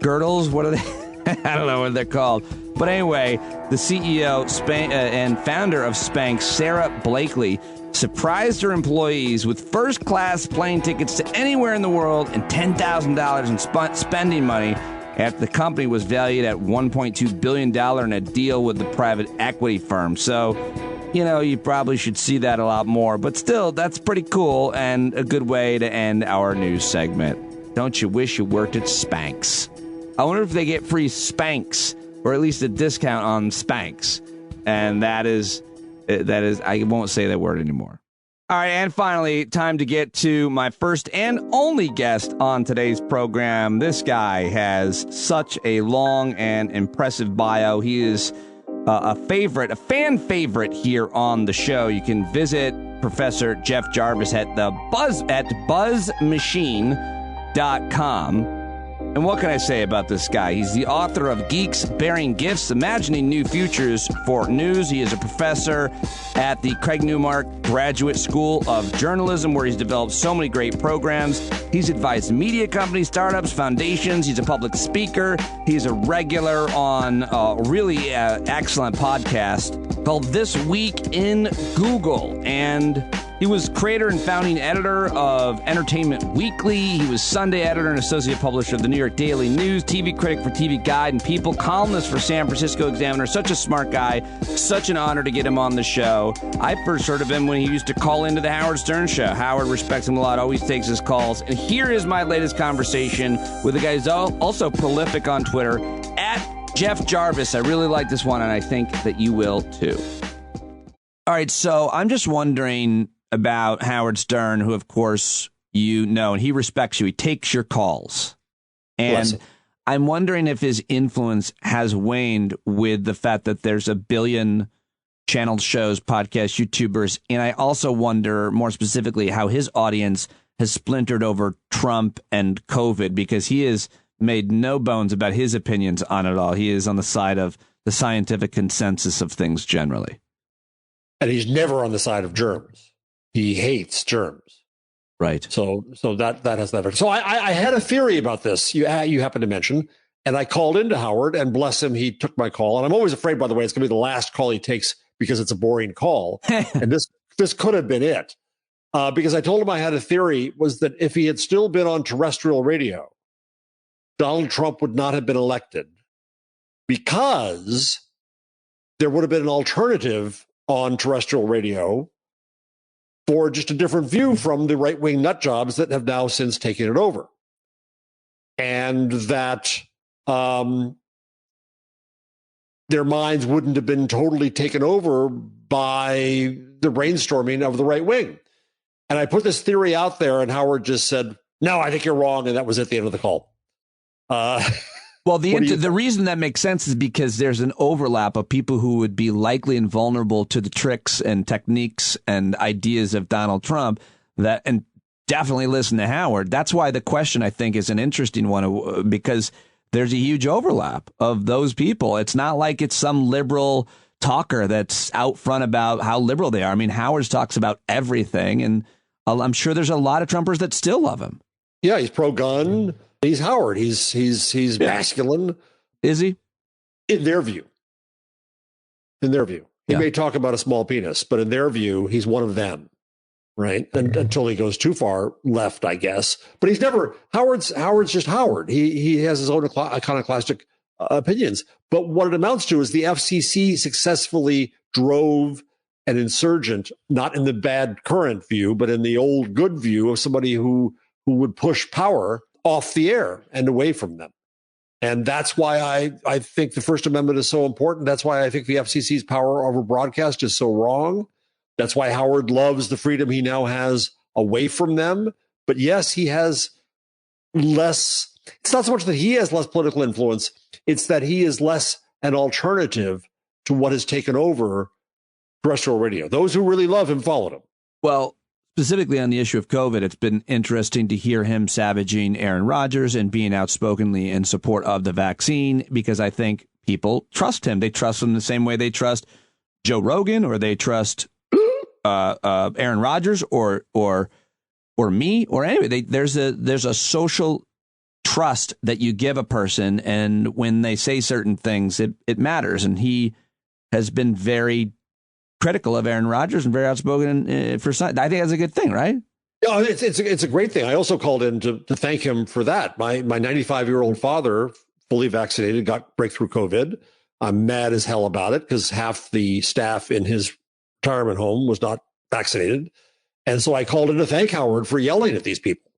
girdles? What are they? I don't know what they're called. But anyway, the CEO and founder of Spanx, Sarah Blakely, surprised her employees with first-class plane tickets to anywhere in the world and $10,000 in spending money after the company was valued at $1.2 billion in a deal with the private equity firm. So, you know, you probably should see that a lot more. But still, that's pretty cool and a good way to end our news segment. Don't you wish you worked at Spanx? I wonder if they get free Spanx, or at least a discount on Spanx. And that is, I won't say that word anymore. All right, and finally, time to get to my first and only guest on today's program. This guy has such a long and impressive bio. He is a fan favorite here on the show. You can visit Professor Jeff Jarvis at buzzmachine.com. And what can I say about this guy? He's the author of Geeks Bearing Gifts, Imagining New Futures for News. He is a professor at the Craig Newmark Graduate School of Journalism, where he's developed so many great programs. He's advised media companies, startups, foundations. He's a public speaker. He's a regular on a really excellent podcast called This Week in Google. And he was creator and founding editor of Entertainment Weekly. He was Sunday editor and associate publisher of the New York Daily News, TV critic for TV Guide and People, columnist for San Francisco Examiner. Such a smart guy. Such an honor to get him on the show. I first heard of him when he used to call into the Howard Stern show. Howard respects him a lot, always takes his calls. And here is my latest conversation with a guy who's also prolific on Twitter, at Jeff Jarvis. I really like this one, and I think that you will too. All right, so I'm just wondering about Howard Stern, who, of course, you know, and he respects you. He takes your calls. And I'm wondering if his influence has waned with the fact that there's a billion channeled shows, podcasts, YouTubers. And I also wonder, more specifically, how his audience has splintered over Trump and COVID, because he has made no bones about his opinions on it all. He is on the side of the scientific consensus of things generally. And he's never on the side of germs. He hates germs. Right. So that has never. So I had a theory about this. You happened to mention, and I called into Howard, and bless him, he took my call. And I'm always afraid, by the way, it's going to be the last call he takes because it's a boring call. And this could have been it, because I told him I had a theory, was that if he had still been on terrestrial radio, Donald Trump would not have been elected, because there would have been an alternative on terrestrial radio for just a different view from the right-wing nut jobs that have now since taken it over. And that their minds wouldn't have been totally taken over by the brainstorming of the right wing. And I put this theory out there, and Howard just said, no, I think you're wrong. And that was at the end of the call. Well, the reason that makes sense is because there's an overlap of people who would be likely invulnerable to the tricks and techniques and ideas of Donald Trump, and definitely listen to Howard. That's why the question, I think, is an interesting one, because there's a huge overlap of those people. It's not like it's some liberal talker that's out front about how liberal they are. I mean, Howard talks about everything, and I'm sure there's a lot of Trumpers that still love him. Yeah, he's pro-gun. He's Howard. He's masculine. Is he? In their view. He may talk about a small penis, but in their view, he's one of them, right? And until he goes too far left, I guess. But he's never. Howard's just Howard. He has his own iconoclastic opinions. But what it amounts to is the FCC successfully drove an insurgent, not in the bad current view, but in the old good view of somebody who would push power off the air and away from them. And that's why I think the First Amendment is so important. That's why I think the FCC's power over broadcast is so wrong. That's why Howard loves the freedom he now has away from them. But yes, he has less. It's not so much that he has less political influence. It's that he is less an alternative to what has taken over terrestrial radio. Those who really love him followed him. Well, specifically on the issue of COVID, it's been interesting to hear him savaging Aaron Rodgers and being outspokenly in support of the vaccine, because I think people trust him. They trust him the same way they trust Joe Rogan, or they trust Aaron Rodgers, or me, or anybody. There's a social trust that you give a person, and when they say certain things, it matters. And he has been very critical of Aaron Rodgers and very outspoken for some. I think that's a good thing, right? Yeah, it's a great thing. I also called in to thank him for that. My 95-year-old father, fully vaccinated, got breakthrough COVID. I'm mad as hell about it because half the staff in his retirement home was not vaccinated, and so I called in to thank Howard for yelling at these people.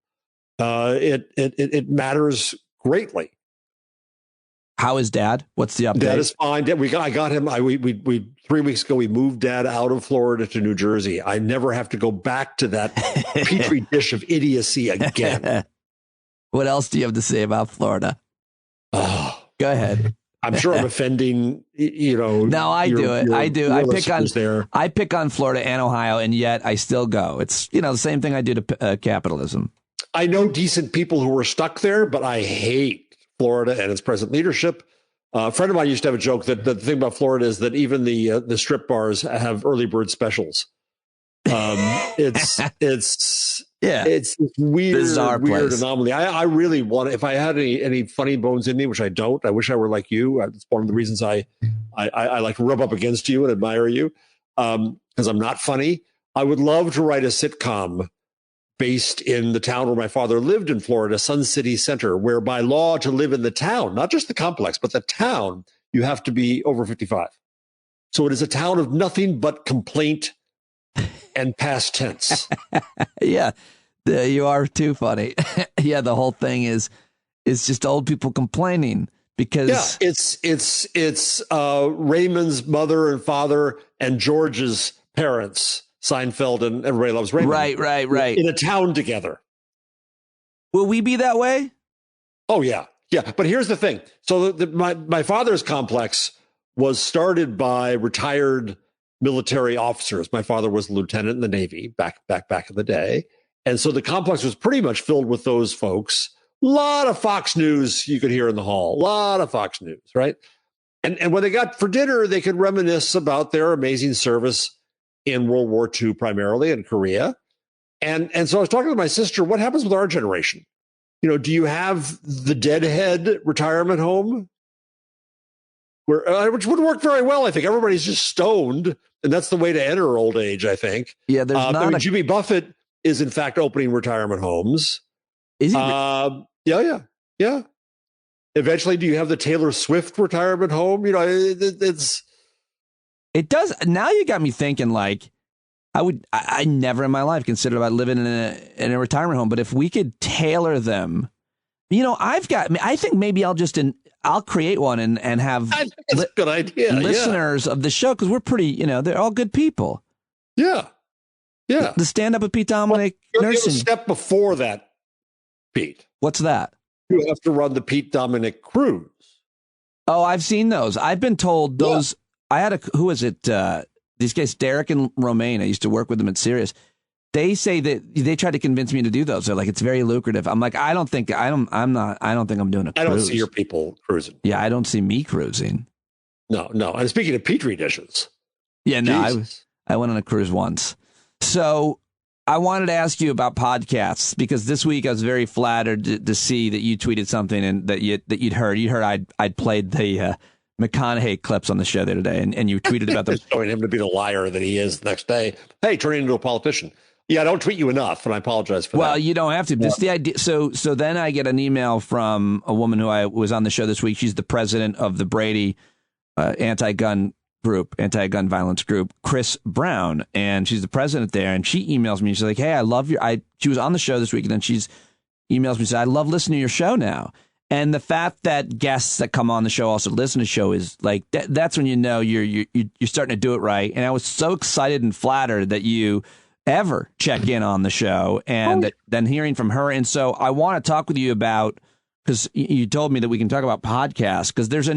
It matters greatly. How is Dad? What's the update? Dad is fine. I got him. We 3 weeks ago, we moved Dad out of Florida to New Jersey. I never have to go back to that petri dish of idiocy again. What else do you have to say about Florida? Oh, go ahead. I'm sure I'm offending, No, I do it. I do. I pick on Florida and Ohio, and yet I still go. It's, the same thing I do to capitalism. I know decent people who were stuck there, but I hate Florida and its present leadership. A friend of mine used to have a joke that the thing about Florida is that even the strip bars have early bird specials. It's weird, bizarre weird place. anomaly. I really want, if I had any funny bones in me, which I don't, I wish I were like you. It's one of the reasons I like to rub up against you and admire you, because I'm not funny. I would love to write a sitcom based in the town where my father lived in Florida, Sun City Center, where by law to live in the town, not just the complex, but the town, you have to be over 55. So it is a town of nothing but complaint and past tense. Yeah, you are too funny. Yeah, the whole thing is just old people complaining because it's Raymond's mother and father and George's parents. Seinfeld and Everybody Loves Raymond. Right. In a town together. Will we be that way? Oh, yeah. Yeah. But here's the thing. So my father's complex was started by retired military officers. My father was a lieutenant in the Navy back in the day. And so the complex was pretty much filled with those folks. A lot of Fox News you could hear in the hall. A lot of Fox News, right? And when they got for dinner, they could reminisce about their amazing service in World War II, primarily in Korea. And so I was talking to my sister, what happens with our generation? Do you have the deadhead retirement home? Which would work very well, I think. Everybody's just stoned, and that's the way to enter old age, I think. Yeah, there's Jimmy Buffett is, in fact, opening retirement homes. Is he? Yeah. Eventually, do you have the Taylor Swift retirement home? It does. Now you got me thinking, like, I never in my life considered about living in a retirement home. But if we could tailor them, I think maybe I'll create one and have I think it's a good idea. Listeners of the show, because we're pretty, they're all good people. Yeah. The stand up with Pete Dominic nursing. A step before that, Pete. What's that? You have to run the Pete Dominic cruise. Oh, I've seen those. I've been told those. Yeah. I had who is it? These guys, Derek and Romaine. I used to work with them at Sirius. They say that they tried to convince me to do those. They're like, it's very lucrative. I'm like, I don't think I'm doing a cruise. I don't see your people cruising. Yeah, I don't see me cruising. No. And speaking of petri dishes. Yeah, no, I went on a cruise once. So I wanted to ask you about podcasts because this week I was very flattered to see that you tweeted something and that you'd heard. You heard I'd played the McConaughey clips on the show the other day, and you tweeted about them. Showing him to be the liar that he is the next day. Hey, turning into a politician. Yeah, I don't tweet you enough, and I apologize for that. Well, you don't have to. Just the idea. So then I get an email from a woman who I was on the show this week. She's the president of the Brady anti-gun violence group, Chris Brown, and she's the president there. And she emails me. She's like, "Hey, I love your." She was on the show this week, and then she's emails me and says, "I love listening to your show now." And the fact that guests that come on the show also listen to the show is like that's when you know you're starting to do it right. And I was so excited and flattered that you ever check in on the show and then hearing from her. And so I want to talk with you about, because you told me that we can talk about podcasts, because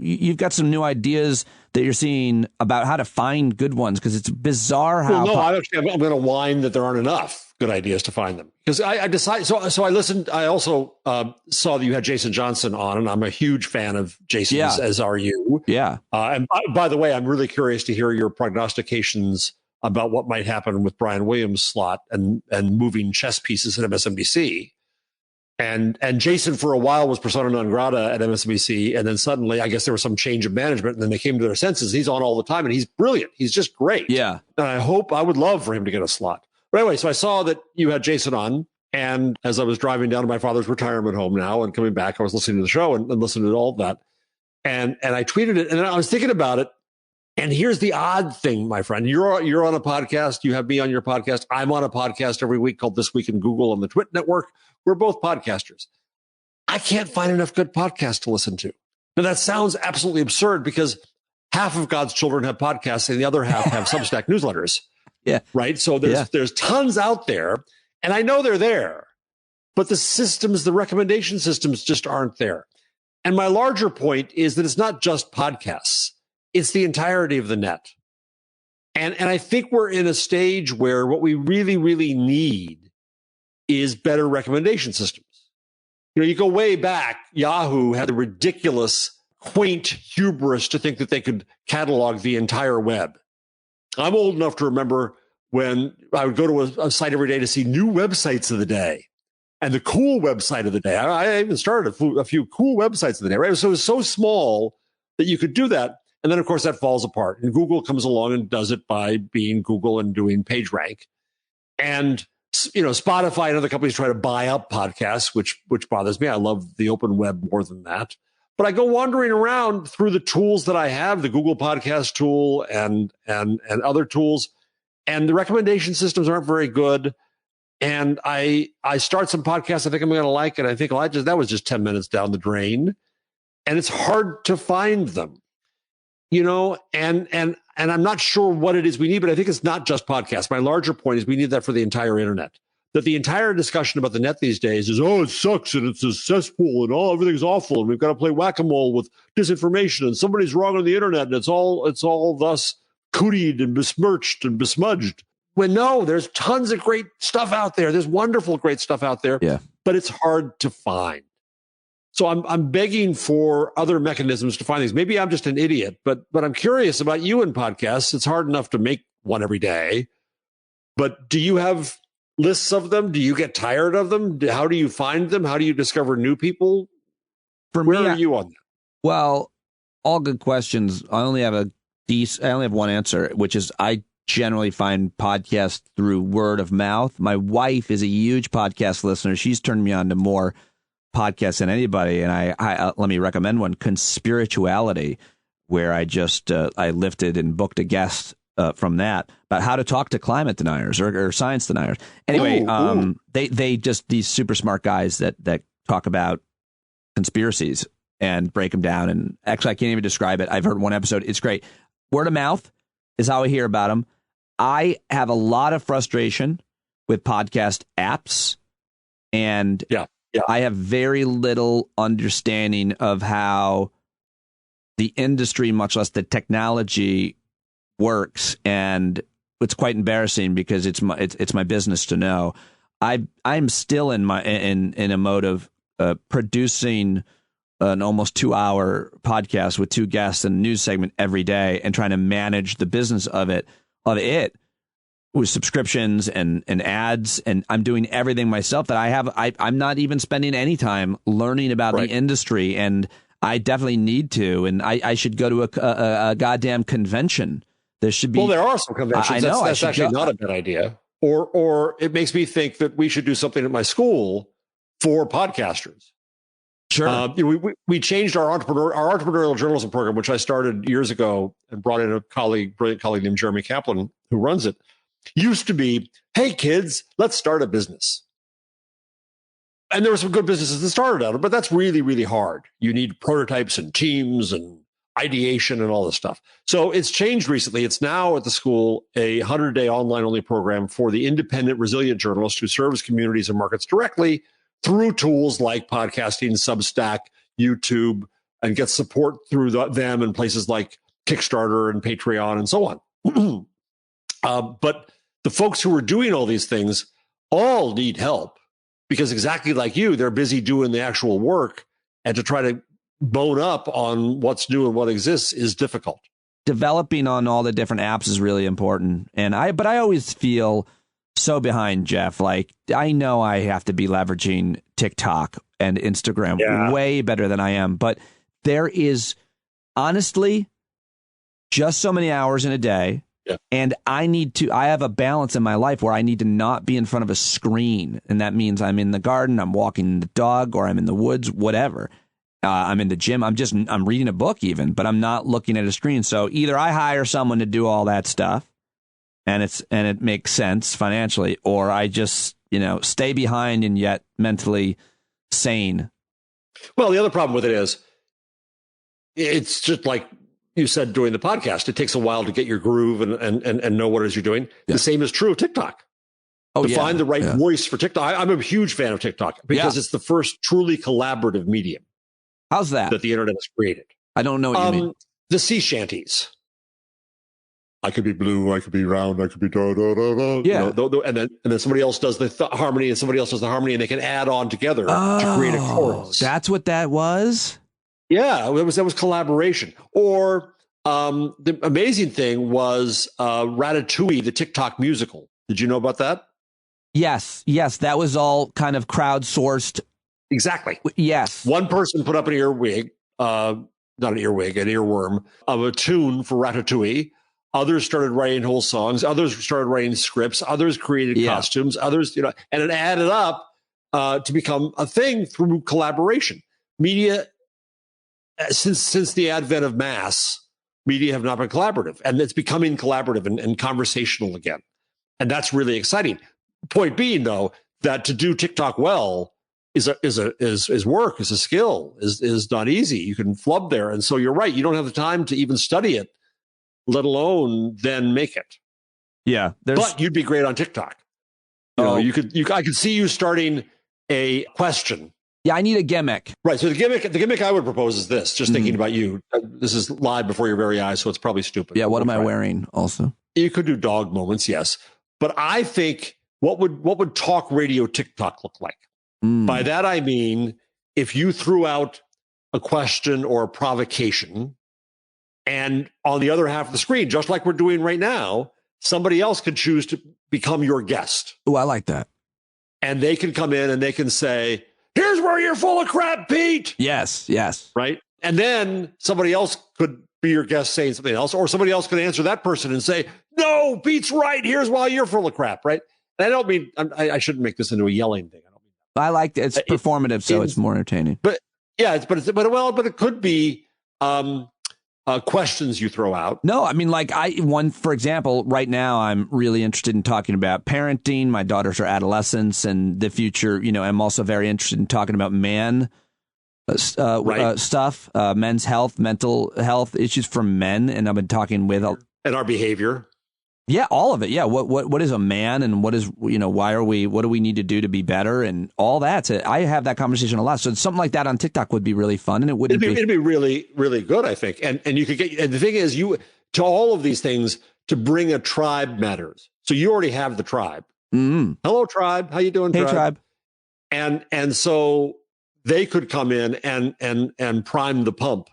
you've got some new ideas that you're seeing about how to find good ones, because it's bizarre how. Well, no, I'm going to whine that there aren't enough. good ideas to find them, because I decided. So I listened. I also saw that you had Jason Johnson on, and I'm a huge fan of Jason, as are you. Yeah. And by the way, I'm really curious to hear your prognostications about what might happen with Brian Williams' slot and moving chess pieces at MSNBC. And Jason for a while was persona non grata at MSNBC, and then suddenly I guess there was some change of management, and then they came to their senses. He's on all the time, and he's brilliant. He's just great. Yeah. And I would love for him to get a slot. But anyway, so I saw that you had Jason on, and as I was driving down to my father's retirement home now and coming back, I was listening to the show and listening to all that. And I tweeted it, and then I was thinking about it. And here's the odd thing, my friend. You're on a podcast. You have me on your podcast. I'm on a podcast every week called This Week in Google on the Twit Network. We're both podcasters. I can't find enough good podcasts to listen to. Now, that sounds absolutely absurd because half of God's children have podcasts and the other half have Substack newsletters. Yeah. Right. So there's tons out there, and I know they're there, but the recommendation systems just aren't there. And my larger point is that it's not just podcasts. It's the entirety of the net. And I think we're in a stage where what we really, really need is better recommendation systems. You know, you go way back, Yahoo had the ridiculous, quaint hubris to think that they could catalog the entire web. I'm old enough to remember when I would go to a site every day to see new websites of the day and the cool website of the day. I even started a few cool websites of the day, right? So it was so small that you could do that. And then, of course, that falls apart. And Google comes along and does it by being Google and doing PageRank. And, you know, Spotify and other companies try to buy up podcasts, which bothers me. I love the open web more than that. But I go wandering around through the tools that I have, the Google Podcast tool and other tools, and the recommendation systems aren't very good. And I start some podcasts I think I'm going to like, and I think, well, that was just 10 minutes down the drain. And it's hard to find them, you know, and I'm not sure what it is we need, but I think it's not just podcasts. My larger point is we need that for the entire internet. That the entire discussion about the net these days is, oh, it sucks and it's a cesspool and everything's awful and we've got to play whack-a-mole with disinformation and somebody's wrong on the internet and it's all thus cootied and besmirched and besmudged. When no, there's tons of great stuff out there. There's wonderful, great stuff out there, but it's hard to find. So I'm begging for other mechanisms to find these. Maybe I'm just an idiot, but I'm curious about you in podcasts. It's hard enough to make one every day, but do you have lists of them? Do you get tired of them? How do you find them? How do you discover new people? Where are you on that? Well, all good questions. I only have one answer, which is I generally find podcasts through word of mouth. My wife is a huge podcast listener. She's turned me on to more podcasts than anybody, and I let me recommend one, Conspirituality, where I just I lifted and booked a guest from that about how to talk to climate deniers or science deniers. Anyway, they just these super smart guys that talk about conspiracies and break them down. And actually, I can't even describe it. I've heard one episode. It's great. Word of mouth is how I hear about them. I have a lot of frustration with podcast apps, and I have very little understanding of how the industry, much less the technology, works, and it's quite embarrassing because it's my business to know. I'm still in a mode of producing an almost 2-hour podcast with 2 guests and a news segment every day, and trying to manage the business of it with subscriptions and ads, and I'm doing everything myself. That I'm not even spending any time learning about the industry, and I definitely need to. And I should go to a goddamn convention. There should be. Well, there are some conventions. I know that's actually not a bad idea. Or it makes me think that we should do something at my school for podcasters. Sure. We changed our entrepreneurial journalism program, which I started years ago, and brought in a brilliant colleague named Jeremy Kaplan, who runs it. Used to be, hey kids, let's start a business. And there were some good businesses that started out, but that's really, really hard. You need prototypes and teams and ideation and all this stuff. So it's changed recently. It's now at the school a 100-day online-only program for the independent, resilient journalist who serves communities and markets directly through tools like podcasting, Substack, YouTube, and gets support through them and places like Kickstarter and Patreon and so on. But the folks who are doing all these things all need help because exactly like you, they're busy doing the actual work, and to try to bone up on what's new and what exists is difficult. Developing on all the different apps is really important. But I always feel so behind, Jeff. Like, I know I have to be leveraging TikTok and Instagram way better than I am. But there is honestly just so many hours in a day. Yeah. And I have a balance in my life where I need to not be in front of a screen. And that means I'm in the garden, I'm walking the dog, or I'm in the woods, whatever. I'm in the gym. I'm reading a book even, but I'm not looking at a screen. So either I hire someone to do all that stuff and it makes sense financially, or I just, stay behind and yet mentally sane. Well, the other problem with it is it's just like you said during the podcast, it takes a while to get your groove and know what it is you're doing. Yeah. The same is true of TikTok. To find the right voice for TikTok. I'm a huge fan of TikTok because it's the first truly collaborative medium. How's that? That the internet has created. I don't know what you mean. The sea shanties. I could be blue, I could be round, I could be da da da da. Yeah. And then somebody else does the harmony, and somebody else does the harmony, and they can add on together to create a chorus. That's what that was? Yeah, that was collaboration. Or the amazing thing was Ratatouille, the TikTok musical. Did you know about that? Yes, that was all kind of crowdsourced. Exactly. Yes. One person put up an earwig, not an earwig, an earworm of a tune for Ratatouille. Others started writing whole songs. Others started writing scripts. Others created costumes. Others, and it added up to become a thing through collaboration. Media, since the advent of mass, media have not been collaborative, and it's becoming collaborative and conversational again. And that's really exciting. Point being, though, that to do TikTok well is work, is a skill, is not easy. You can flub there. And so you're right. You don't have the time to even study it, let alone then make it. Yeah. But you'd be great on TikTok. I could see you starting a question. Yeah, I need a gimmick. Right. So the gimmick I would propose is this, just thinking about you. This is live before your very eyes, so it's probably stupid. Yeah, what am I wearing also? You could do dog moments, yes. But I think what would talk radio TikTok look like? By that, I mean, if you threw out a question or a provocation, and on the other half of the screen, just like we're doing right now, somebody else could choose to become your guest. Oh, I like that. And they can come in and they can say, here's where you're full of crap, Pete. Yes. Right. And then somebody else could be your guest saying something else, or somebody else could answer that person and say, no, Pete's right. Here's why you're full of crap. Right. And I don't mean, I shouldn't make this into a yelling thing. I like it. It's performative, so it's more entertaining. But yeah, but it could be questions you throw out. No, I mean, for example, right now I'm really interested in talking about parenting. My daughters are adolescents and the future. I'm also very interested in talking about stuff, men's health, mental health issues for men, and I've been talking with and our behavior. Yeah, all of it. Yeah, what is a man, and what do we need to do to be better, and all that. I have that conversation a lot. So something like that on TikTok would be really fun, and it'd be really, really good, I think. And you could get. And the thing is, to all of these things, to bring a tribe matters. So you already have the tribe. Mm-hmm. Hello, tribe. How you doing, tribe? Hey, tribe. And so they could come in and prime the pump.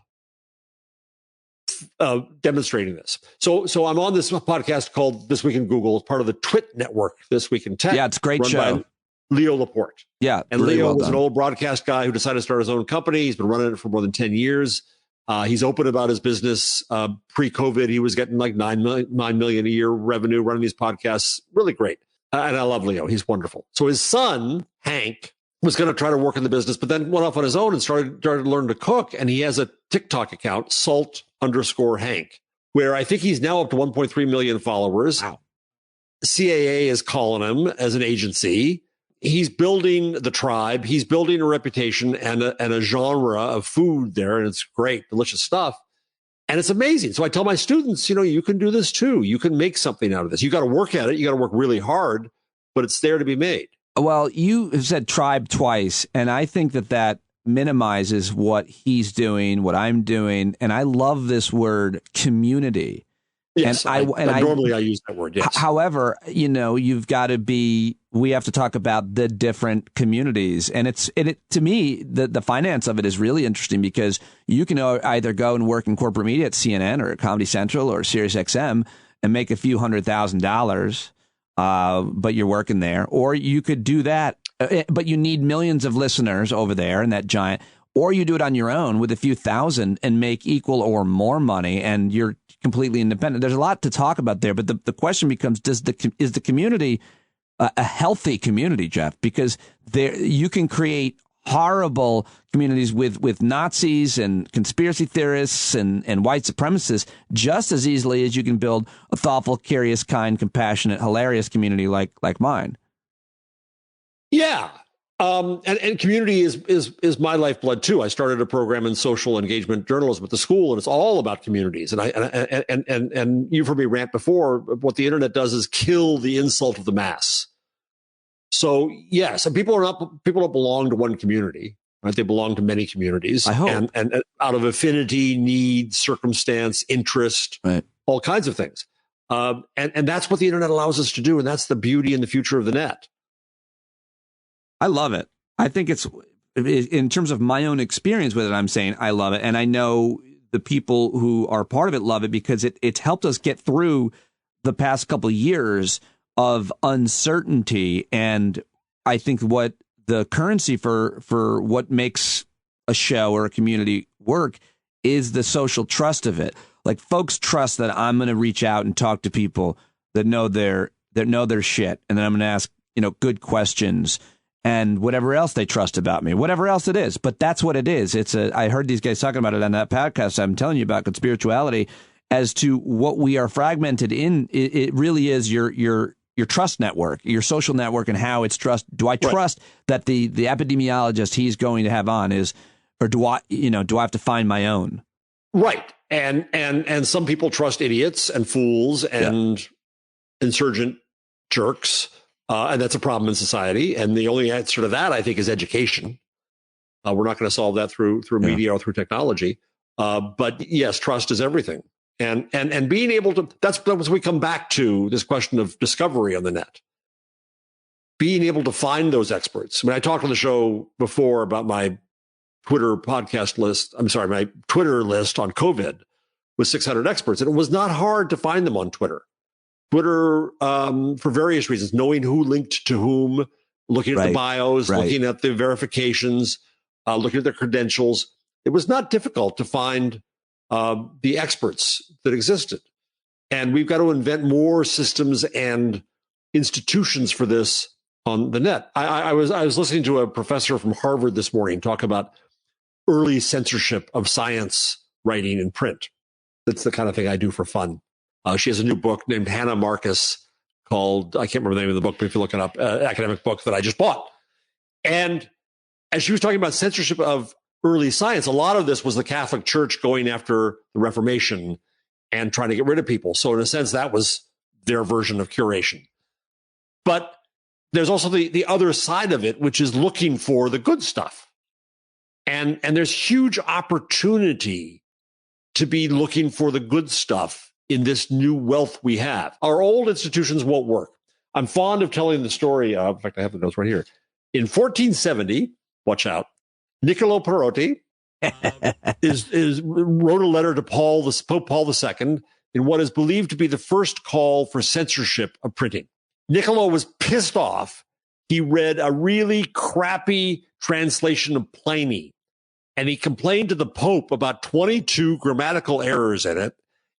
Demonstrating this. So I'm on this podcast called This Week in Google. It's part of the Twit network, This Week in Tech. Yeah, it's a great show. By Leo Laporte. Yeah. And really Leo was an old broadcast guy who decided to start his own company. He's been running it for more than 10 years. He's open about his business. Pre-COVID, he was getting like $9 million a year revenue running these podcasts. Really great. And I love Leo. He's wonderful. So his son, Hank, was going to try to work in the business, but then went off on his own and started to learn to cook. And he has a TikTok account, Salt_Hank, where I think he's now up to 1.3 million followers. Wow. CAA is calling him as an agency. He's building the tribe. He's building a reputation and a genre of food there. And it's great, delicious stuff. And it's amazing. So I tell my students, you can do this too. You can make something out of this. You got to work at it. You got to work really hard, but it's there to be made. Well, you have said tribe twice, and I think that minimizes what he's doing, what I'm doing, and I love this word community. Yes, and normally I use that word. Yes. However, you've got to be we have to talk about the different communities. And it to me, the finance of it is really interesting because you can either go and work in corporate media at CNN or at Comedy Central or Sirius XM and make a few $100,000, but you're working there. Or you could do that, but you need millions of listeners over there in that giant. Or you do it on your own with a few thousand and make equal or more money, and you're completely independent. There's a lot to talk about there, but the question becomes: is the community a healthy community, Jeff? Because you can create horrible communities with Nazis and conspiracy theorists and white supremacists just as easily as you can build a thoughtful, curious, kind, compassionate, hilarious community like mine. Yeah. And community is my lifeblood too. I started a program in social engagement journalism at the school, and it's all about communities. And you've heard me rant before. What the internet does is kill the insult of the mass. So yes, and people don't belong to one community, right? They belong to many communities. I hope. And out of affinity, need, circumstance, interest, right, all kinds of things. And that's what the internet allows us to do, and that's the beauty and the future of the net. I love it. I think it's, in terms of my own experience with it, I'm saying I love it. And I know the people who are part of it love it because it's helped us get through the past couple of years of uncertainty. And I think what the currency for what makes a show or a community work is the social trust of it. Like, folks trust that I'm going to reach out and talk to people that know their shit. And then I'm going to ask, good questions. And whatever else they trust about me, whatever else it is. But that's what it is. I heard these guys talking about it on that podcast I'm telling you about, Conspirituality, as to what we are fragmented in. It really is your trust network, your social network, and how it's trust. Do I trust that the epidemiologist he's going to have on is, or do I have to find my own? Right. And some people trust idiots and fools and insurgent jerks. And that's a problem in society. And the only answer to that, I think, is education. We're not going to solve that through media or through technology. But yes, trust is everything. And being able to, that's what we come back to, this question of discovery on the net. Being able to find those experts. I talked on the show before about my Twitter list on COVID with 600 experts. And it was not hard to find them on Twitter. Twitter, for various reasons, knowing who linked to whom, looking at the bios, looking at the verifications, looking at their credentials. It was not difficult to find the experts that existed. And we've got to invent more systems and institutions for this on the net. I was listening to a professor from Harvard this morning talk about early censorship of science writing in print. That's the kind of thing I do for fun. She has a new book named Hannah Marcus called, I can't remember the name of the book, but if you look it up, academic book that I just bought. And as she was talking about censorship of early science, a lot of this was the Catholic Church going after the Reformation and trying to get rid of people. So in a sense, that was their version of curation. But there's also the other side of it, which is looking for the good stuff. And there's huge opportunity to be looking for the good stuff in this new wealth we have. Our old institutions won't work. I'm fond of telling the story of, in fact, I have the notes right here. In 1470, watch out, Niccolo Perotti wrote a letter to Pope Paul II in what is believed to be the first call for censorship of printing. Niccolo was pissed off. He read a really crappy translation of Pliny, and he complained to the Pope about 22 grammatical errors in it.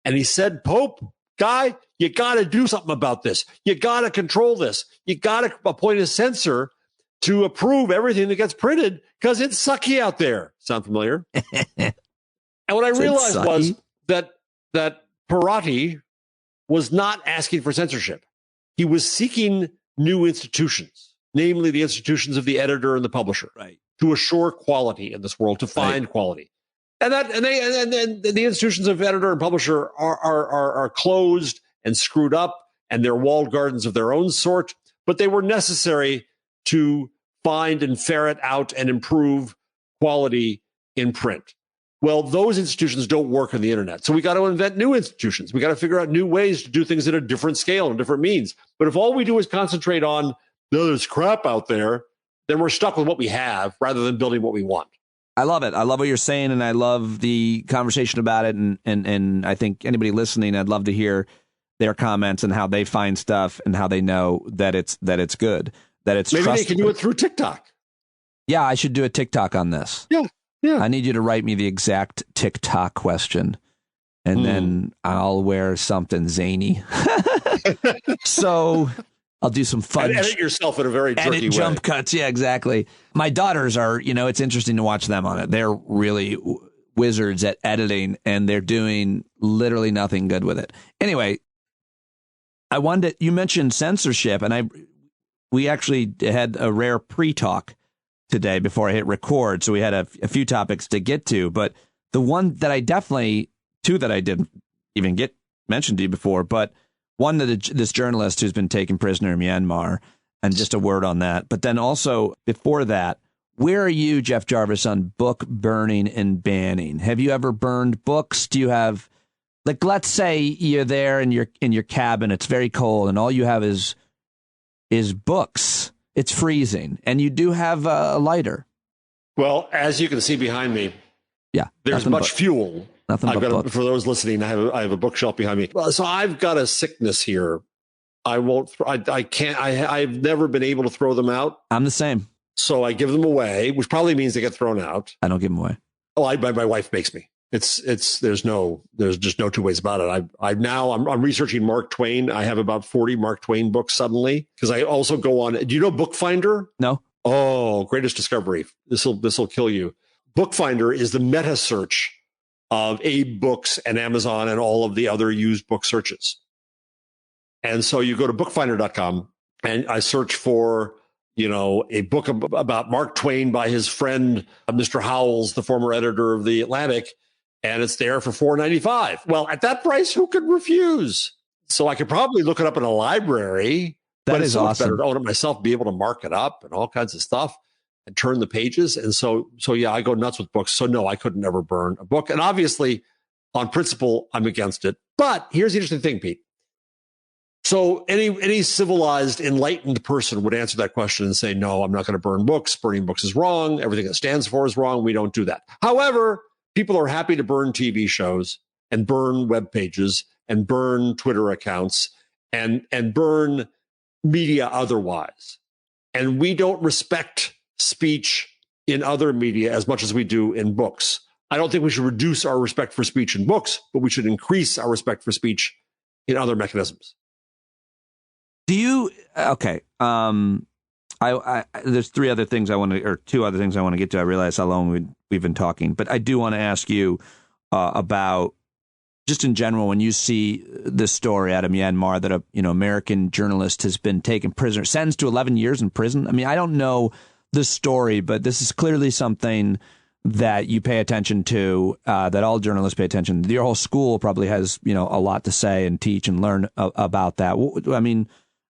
And he said, Pope, guy, you got to do something about this. You got to control this. You got to appoint a censor to approve everything that gets printed because it's sucky out there. Sound familiar? And what I realized was that Perotti was not asking for censorship. He was seeking new institutions, namely the institutions of the editor and the publisher, to assure quality in this world, to find quality. And the institutions of editor and publisher are closed and screwed up, and they're walled gardens of their own sort, but they were necessary to find and ferret out and improve quality in print. Well, those institutions don't work on the internet. So we got to invent new institutions. We got to figure out new ways to do things at a different scale and different means. But if all we do is concentrate on no, there's crap out there, then we're stuck with what we have rather than building what we want. I love it. I love what you're saying, and I love the conversation about it. And I think anybody listening, I'd love to hear their comments and how they find stuff and how they know that it's good, that it's maybe they can do it through TikTok. Yeah, I should do a TikTok on this. Yeah. I need you to write me the exact TikTok question, and then I'll wear something zany. So I'll do some fun. And edit yourself in a very jerky way. Jump cuts. Yeah, exactly. My daughters are, it's interesting to watch them on it. They're really wizards at editing, and they're doing literally nothing good with it. Anyway, you mentioned censorship, and we actually had a rare pre-talk today before I hit record. So we had a few topics to get to, but the one that two that I didn't even get mentioned to you before, but one that this journalist who's been taken prisoner in Myanmar, and just a word on that. But then also before that, where are you, Jeff Jarvis, on book burning and banning? Have you ever burned books? Do you have, let's say you're there in your cabin, it's very cold, and all you have is books. It's freezing, and you do have a lighter. Well, as you can see behind me, there's much fuel. Nothing but books. For those listening, I have a bookshelf behind me. So I've got a sickness here. I've never been able to throw them out. I'm the same. So I give them away, which probably means they get thrown out. I don't give them away. Oh, my wife makes me. There's just no two ways about it. I'm researching Mark Twain. I have about 40 Mark Twain books suddenly, because I also go on. Do you know Bookfinder? No. Oh, greatest discovery. This will kill you. Bookfinder is the meta search of Abe Books and Amazon and all of the other used book searches. And so you go to bookfinder.com, and I search for, a book about Mark Twain by his friend, Mr. Howells, the former editor of The Atlantic. And it's there for $4.95. Well, at that price, who could refuse? So I could probably look it up in a library. That is so awesome. It's better to own it myself, be able to mark it up and all kinds of stuff and turn the pages. And so yeah, I go nuts with books. So no, I could never burn a book. And obviously, on principle, I'm against it. But here's the interesting thing, Pete. So any civilized, enlightened person would answer that question and say, no, I'm not going to burn books. Burning books is wrong. Everything it stands for is wrong. We don't do that. However, people are happy to burn TV shows and burn web pages and burn Twitter accounts and burn media otherwise. And we don't respect speech in other media as much as we do in books. I don't think we should reduce our respect for speech in books, but we should increase our respect for speech in other mechanisms. Do you? Okay. There's two other things I want to get to. I realize how long we've been talking, but I do want to ask you about, just in general, when you see this story out of Myanmar that American journalist has been taken prisoner, sentenced to 11 years in prison. I mean, I don't know the story, but this is clearly something that you pay attention to, that all journalists pay attention to. Your whole school probably has, a lot to say and teach and learn about that. I mean,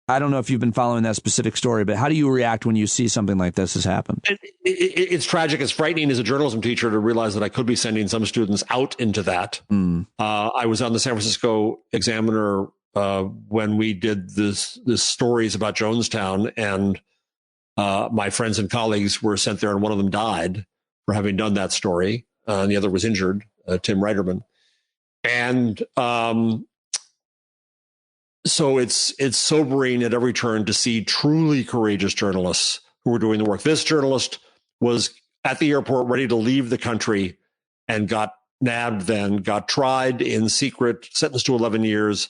I don't know if you've been following that specific story, but how do you react when you see something like this has happened? It's tragic. It's frightening as a journalism teacher to realize that I could be sending some students out into that. I was on the San Francisco Examiner when we did this stories about Jonestown, and my friends and colleagues were sent there, and one of them died for having done that story, and the other was injured, Tim Reiterman. And so it's sobering at every turn to see truly courageous journalists who were doing the work. This journalist was at the airport ready to leave the country and got nabbed, then got tried in secret, sentenced to 11 years.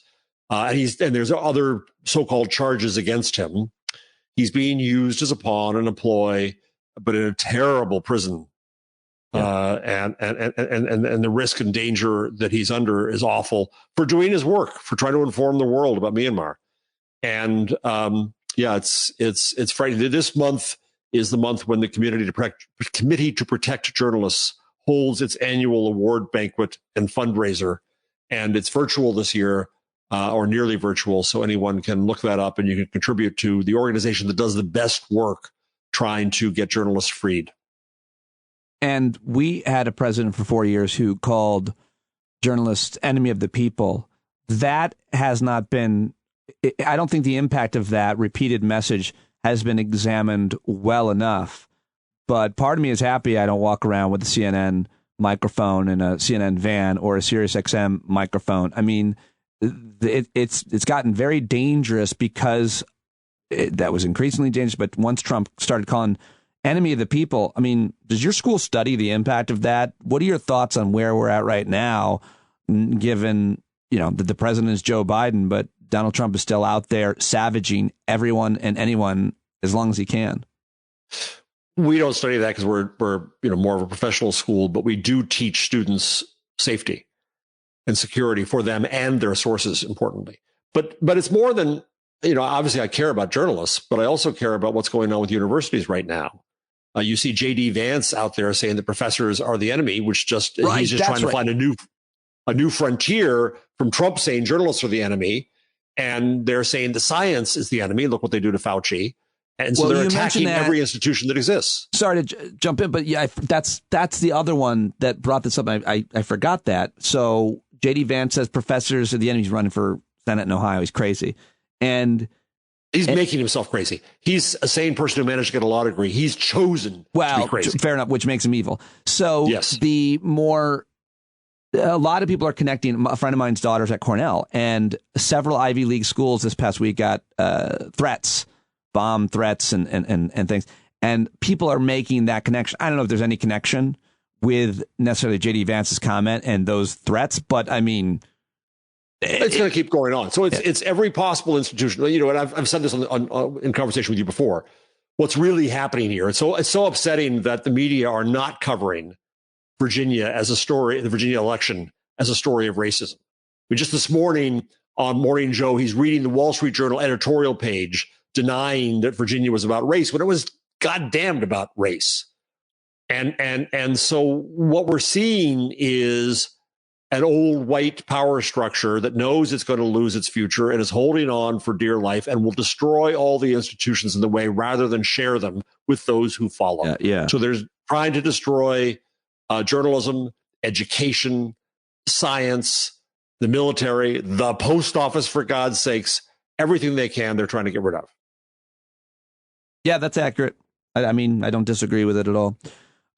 And there's other so-called charges against him. He's being used as a pawn and a ploy, but in a terrible prison. And the risk and danger that he's under is awful for doing his work, for trying to inform the world about Myanmar. And it's frightening. This month is the month when the Committee to Protect Journalists holds its annual award banquet and fundraiser, and it's virtual this year, or nearly virtual. So anyone can look that up, and you can contribute to the organization that does the best work trying to get journalists freed. And we had a president for 4 years who called journalists enemy of the people. That has not been, I don't think the impact of that repeated message has been examined well enough. But part of me is happy I don't walk around with a CNN microphone and a CNN van or a Sirius XM microphone. I mean, it's gotten very dangerous because that was increasingly dangerous. But once Trump started calling enemy of the people, I mean, does your school study the impact of that? What are your thoughts on where we're at right now, given, that the president is Joe Biden, but Donald Trump is still out there savaging everyone and anyone as long as he can? We don't study that because we're more of a professional school, but we do teach students safety and security for them and their sources, importantly. But it's more than, obviously I care about journalists, but I also care about what's going on with universities right now. You see J.D. Vance out there saying that professors are the enemy, which he's just trying to find a new frontier from Trump saying journalists are the enemy. And they're saying the science is the enemy. Look what they do to Fauci. And so they're attacking every institution that exists. Sorry to jump in, but yeah, that's the other one that brought this up. I forgot that. So J.D. Vance says professors are the enemy. He's running for Senate in Ohio. He's crazy. And he's making himself crazy. He's a sane person who managed to get a law degree. He's chosen to be crazy. Fair enough, which makes him evil. So yes. A lot of people are connecting. A friend of mine's daughter's at Cornell, and several Ivy League schools this past week got bomb threats and things. And people are making that connection. I don't know if there's any connection with necessarily J.D. Vance's comment and those threats, but I mean, it's going to keep going on. So it's every possible institution. And I've said this in conversation with you before. What's really happening here? It's so upsetting that the media are not covering Virginia as a story, the Virginia election as a story of racism. Just this morning on Morning Joe, he's reading the Wall Street Journal editorial page denying that Virginia was about race when it was goddamned about race. And so what we're seeing is an old white power structure that knows it's going to lose its future and is holding on for dear life and will destroy all the institutions in the way rather than share them with those who follow. Yeah. So there's trying to destroy journalism, education, science, the military, the post office, for God's sakes, everything they can, they're trying to get rid of. Yeah, that's accurate. I mean, I don't disagree with it at all.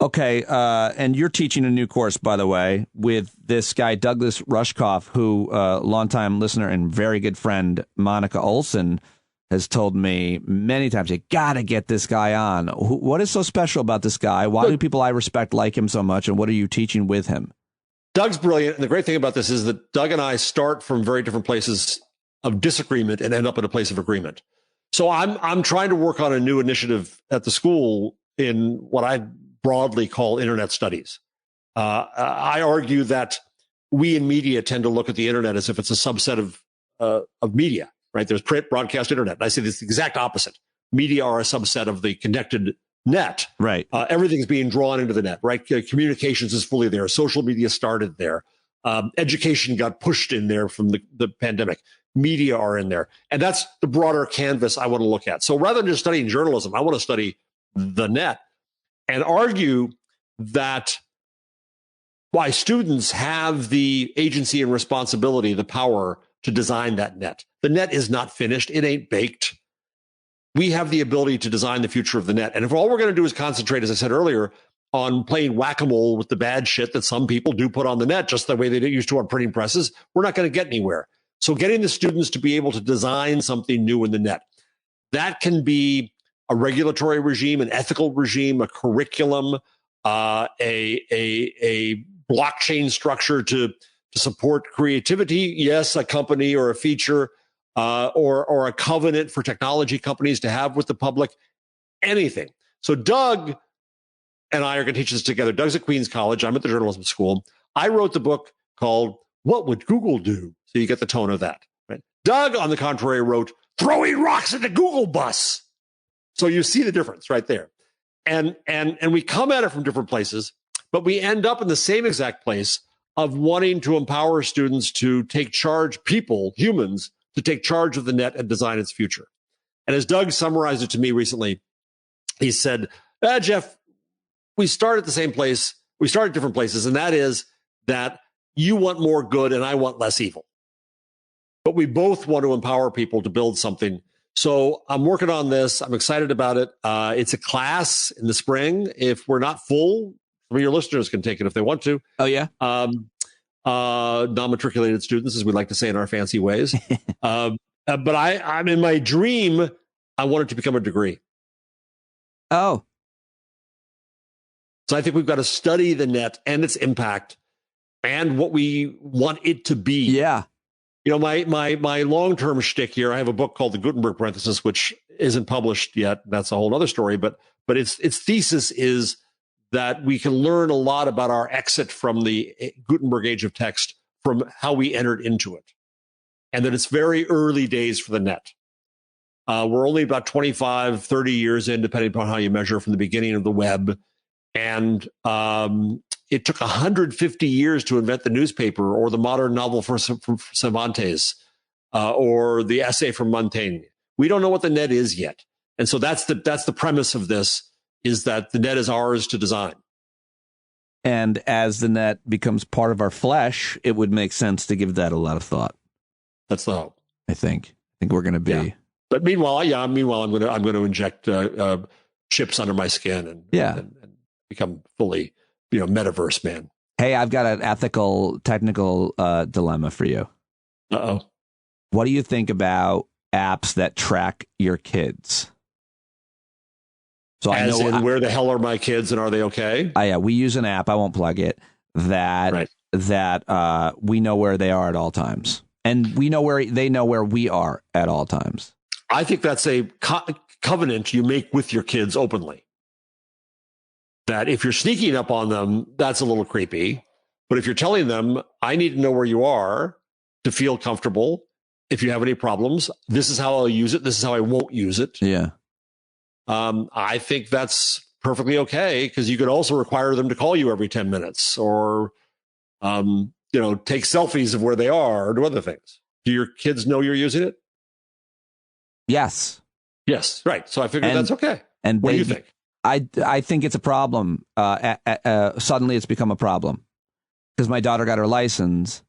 Okay, and you're teaching a new course, by the way, with this guy, Douglas Rushkoff, who, longtime listener and very good friend, Monica Olson, has told me many times, you got to get this guy on. What is so special about this guy? Why do people I respect like him so much? And what are you teaching with him? Doug's brilliant. And the great thing about this is that Doug and I start from very different places of disagreement and end up in a place of agreement. So I'm trying to work on a new initiative at the school in what I broadly call internet studies. I argue that we in media tend to look at the internet as if it's a subset of media. Right? There's print, broadcast, internet. And I say this the exact opposite. Media are a subset of the connected net. Right. Everything's being drawn into the net, right? Communications is fully there. Social media started there. Education got pushed in there from the pandemic. Media are in there. And that's the broader canvas I want to look at. So rather than just studying journalism, I want to study the net and argue that why students have the agency and responsibility, the power to design that net. The net is not finished. It ain't baked. We have the ability to design the future of the net. And if all we're going to do is concentrate, as I said earlier, on playing whack-a-mole with the bad shit that some people do put on the net, just the way they used to on printing presses, we're not going to get anywhere. So getting the students to be able to design something new in the net, that can be a regulatory regime, an ethical regime, a curriculum, a blockchain structure to support creativity. Yes, a company or a feature or a covenant for technology companies to have with the public, anything. So Doug and I are going to teach this together. Doug's at Queens College. I'm at the journalism school. I wrote the book called What Would Google Do? So you get the tone of that. Right? Doug, on the contrary, wrote Throwing Rocks at the Google Bus. So you see the difference right there. And we come at it from different places, but we end up in the same exact place of wanting to empower students to take charge, humans, to take charge of the net and design its future. And as Doug summarized it to me recently, he said, Jeff, we start at the same place. We start at different places, and that is that you want more good and I want less evil. But we both want to empower people to build something So I'm working on this. I'm excited about it. It's a class in the spring. If we're not full, some of your listeners can take it if they want to. Oh, yeah? Non-matriculated students, as we like to say in our fancy ways. But I'm in my dream, I want it to become a degree. Oh. So I think we've got to study the net and its impact and what we want it to be. Yeah. You know, my long-term shtick here, I have a book called The Gutenberg Parenthesis, which isn't published yet. That's a whole other story. But its thesis is that we can learn a lot about our exit from the Gutenberg age of text from how we entered into it. And that it's very early days for the net. We're only about 25, 30 years in, depending upon how you measure, from the beginning of the web. And it took 150 years to invent the newspaper or the modern novel from Cervantes or the essay from Montaigne. We don't know what the net is yet. And so that's the premise of this, is that the net is ours to design. And as the net becomes part of our flesh, it would make sense to give that a lot of thought. That's the hope. I think we're going to be. Yeah. But meanwhile, I'm going to inject chips under my skin and become fully, metaverse man. Hey, I've got an ethical, technical dilemma for you. Uh-oh. What do you think about apps that track your kids? So I know where the hell are my kids and are they okay? Yeah, we use an app. I won't plug it. That we know where they are at all times, and we know where they know where we are at all times. I think that's a covenant you make with your kids openly. That if you're sneaking up on them, that's a little creepy. But if you're telling them, I need to know where you are to feel comfortable. If you have any problems, this is how I'll use it. This is how I won't use it. Yeah. I think that's perfectly okay, because you could also require them to call you every 10 minutes or, take selfies of where they are or do other things. Do your kids know you're using it? Yes. Yes. Right. So I figured that's okay. And what do you think? I think it's a problem. Suddenly it's become a problem because my daughter got her license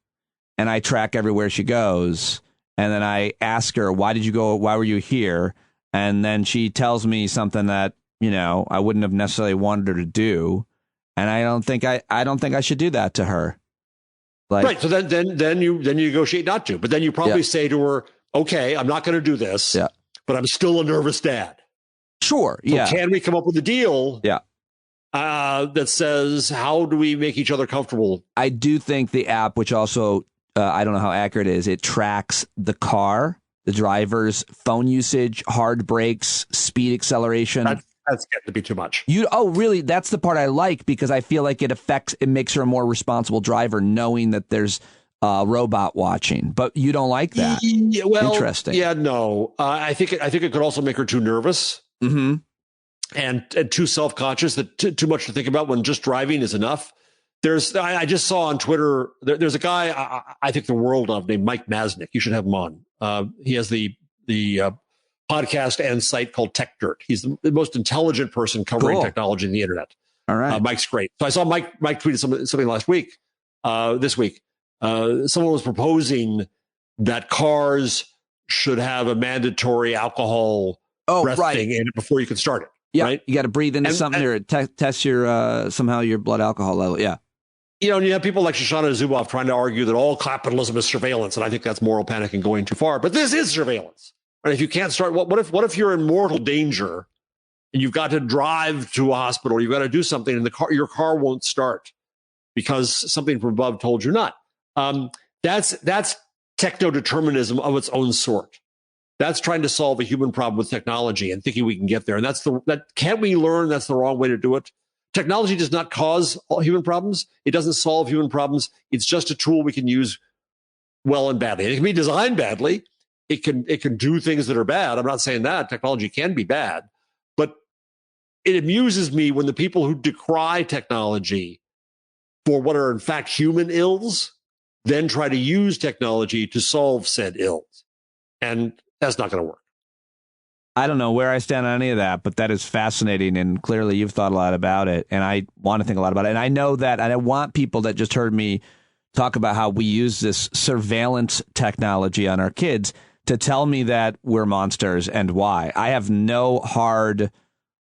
and I track everywhere she goes. And then I ask her, why did you go? Why were you here? And then she tells me something that, I wouldn't have necessarily wanted her to do. And I don't think I should do that to her. Right. So then you negotiate not to, but then you probably say to her, okay, I'm not going to do this, but I'm still a nervous dad. Sure. So can we come up with a deal? Yeah. That says, how do we make each other comfortable? I do think the app, which also, I don't know how accurate it is, it tracks the car, the driver's phone usage, hard brakes, speed, acceleration. That's getting to be too much. Really? That's the part I like, because I feel like it makes her a more responsible driver, knowing that there's a robot watching. But you don't like that? Yeah, well, interesting. Yeah, no. I think it could also make her too nervous. Mm-hmm. And too self-conscious, that too much to think about when just driving is enough. I just saw on Twitter, there's a guy I think the world of named Mike Masnick. You should have him on. He has the podcast and site called Tech Dirt. He's the most intelligent person covering technology in the internet. All right. Mike's great. So I saw Mike tweeted something last week, this week. Someone was proposing that cars should have a mandatory alcohol breath thing in it before you can start it. Yeah, right? You got to breathe into something or test your somehow your blood alcohol level. Yeah. And you have people like Shoshana Zuboff trying to argue that all capitalism is surveillance, and I think that's moral panic and going too far. But this is surveillance. And if you can't start, what if you're in mortal danger and you've got to drive to a hospital, or you've got to do something, and your car won't start because something from above told you not? That's techno-determinism of its own sort. That's trying to solve a human problem with technology and thinking we can get there. And that can't we learn that's the wrong way to do it? Technology does not cause all human problems. It doesn't solve human problems. It's just a tool we can use well and badly. It can be designed badly. It can do things that are bad. I'm not saying that technology can be bad, but it amuses me when the people who decry technology for what are in fact human ills then try to use technology to solve said ills. And that's not going to work. I don't know where I stand on any of that, but that is fascinating. And clearly you've thought a lot about it. And I want to think a lot about it. And I know that, and I want people that just heard me talk about how we use this surveillance technology on our kids to tell me that we're monsters and why. I have no hard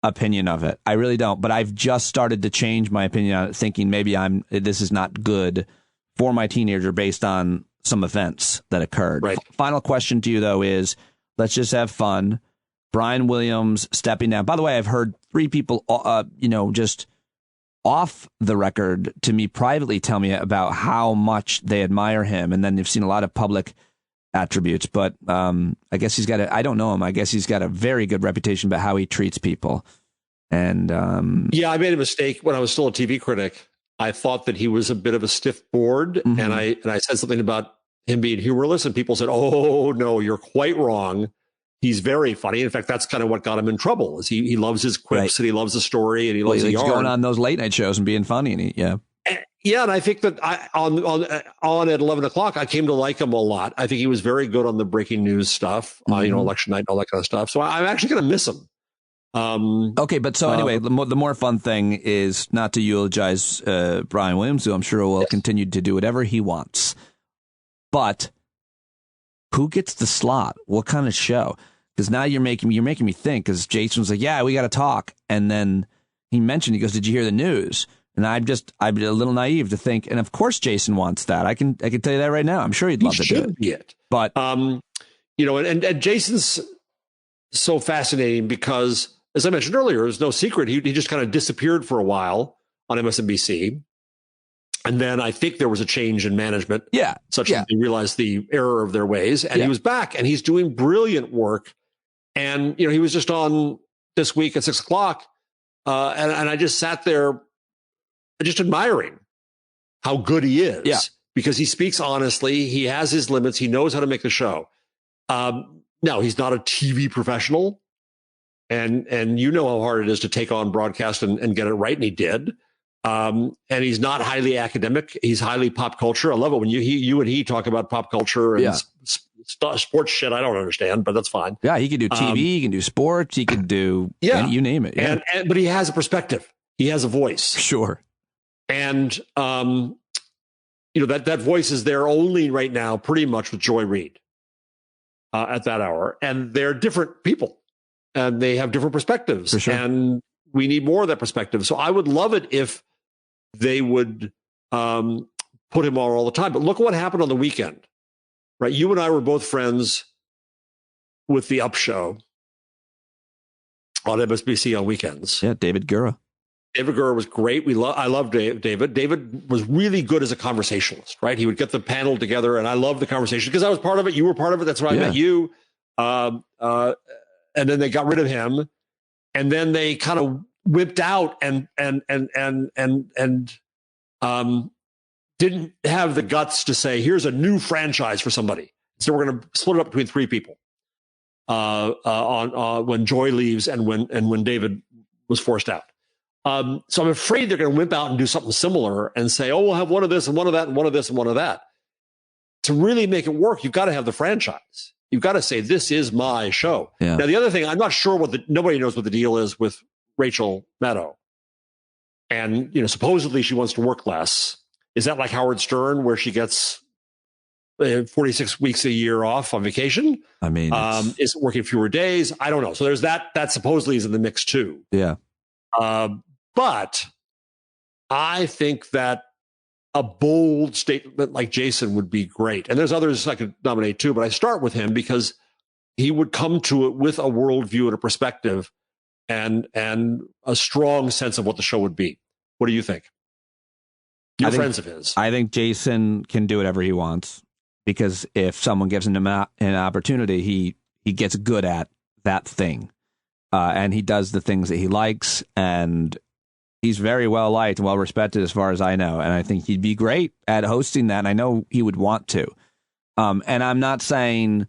opinion of it. I really don't. But I've just started to change my opinion on it, thinking maybe this is not good for my teenager based on some events that occurred. Right. Final question to you, though, is let's just have fun. Brian Williams stepping down. By the way, I've heard 3 people, just off the record to me privately tell me about how much they admire him. And then they've seen a lot of public attributes. But I guess I don't know him. I guess he's got a very good reputation about how he treats people. And I made a mistake when I was still a TV critic. I thought that he was a bit of a stiff board, and I said something about him being humorless, and people said, "Oh no, you're quite wrong. He's very funny." In fact, that's kind of what got him in trouble. Is he loves his quips and he loves the story and he loves the yarn. Going on those late night shows and being funny, and and I think that on at 11 o'clock, I came to like him a lot. I think he was very good on the breaking news stuff, election night and all that kind of stuff. So I'm actually going to miss him. Okay, but so anyway, the more fun thing is not to eulogize Brian Williams, who I'm sure will continue to do whatever he wants. But who gets the slot? What kind of show? Because now you're making me think. Because Jason was like, "Yeah, we got to talk," and then he goes, "Did you hear the news?" And I'm a little naive to think. And of course, Jason wants that. I can tell you that right now. I'm sure he'd love to do it. But and Jason's so fascinating because, as I mentioned earlier, it's no secret. He just kind of disappeared for a while on MSNBC. And then I think there was a change in management. Such that they realized the error of their ways. And he was back and he's doing brilliant work. And, he was just on this week at 6 o'clock. And I just sat there just admiring how good he is. Because he speaks honestly. He has his limits. He knows how to make the show. Now, he's not a TV professional. And you know how hard it is to take on broadcast and get it right, and he did. And he's not highly academic. He's highly pop culture. I love it when you and he talk about pop culture and sports shit. I don't understand, but that's fine. Yeah, he can do TV. He can do sports. He can do you name it. Yeah. But he has a perspective. He has a voice. Sure. And that voice is there only right now, pretty much with Joy Reid at that hour, and they're different people. And they have different perspectives. For sure. And we need more of that perspective. So I would love it if they would put him on all the time. But look at what happened on the weekend, right? You and I were both friends with the Up Show on MSNBC on weekends. Yeah, David Gura. David Gura was great. I loved David. David was really good as a conversationalist, right? He would get the panel together, and I loved the conversation because I was part of it. You were part of it. That's where I met you. And then they got rid of him, and then they kind of whipped out and didn't have the guts to say, "Here's a new franchise for somebody." So we're going to split it up between 3 people when Joy leaves and when David was forced out. So I'm afraid they're going to whip out and do something similar and say, "Oh, we'll have one of this and one of that and one of this and one of that." To really make it work, you've got to have the franchise. You've got to say, "This is my show." Yeah. Now, the other thing, I'm not sure nobody knows what the deal is with Rachel Maddow. And, supposedly she wants to work less. Is that like Howard Stern, where she gets 46 weeks a year off on vacation? I mean, is it working fewer days? I don't know. So there's that supposedly is in the mix too. Yeah. But I think that a bold statement like Jason would be great. And there's others I could nominate too, but I start with him because he would come to it with a worldview and a perspective and a strong sense of what the show would be. What do you think? You're friends of his. I think Jason can do whatever he wants because if someone gives him an opportunity, he gets good at that thing. And he does the things that he likes, and he's very well liked and well respected as far as I know. And I think he'd be great at hosting that. And I know he would want to. And I'm not saying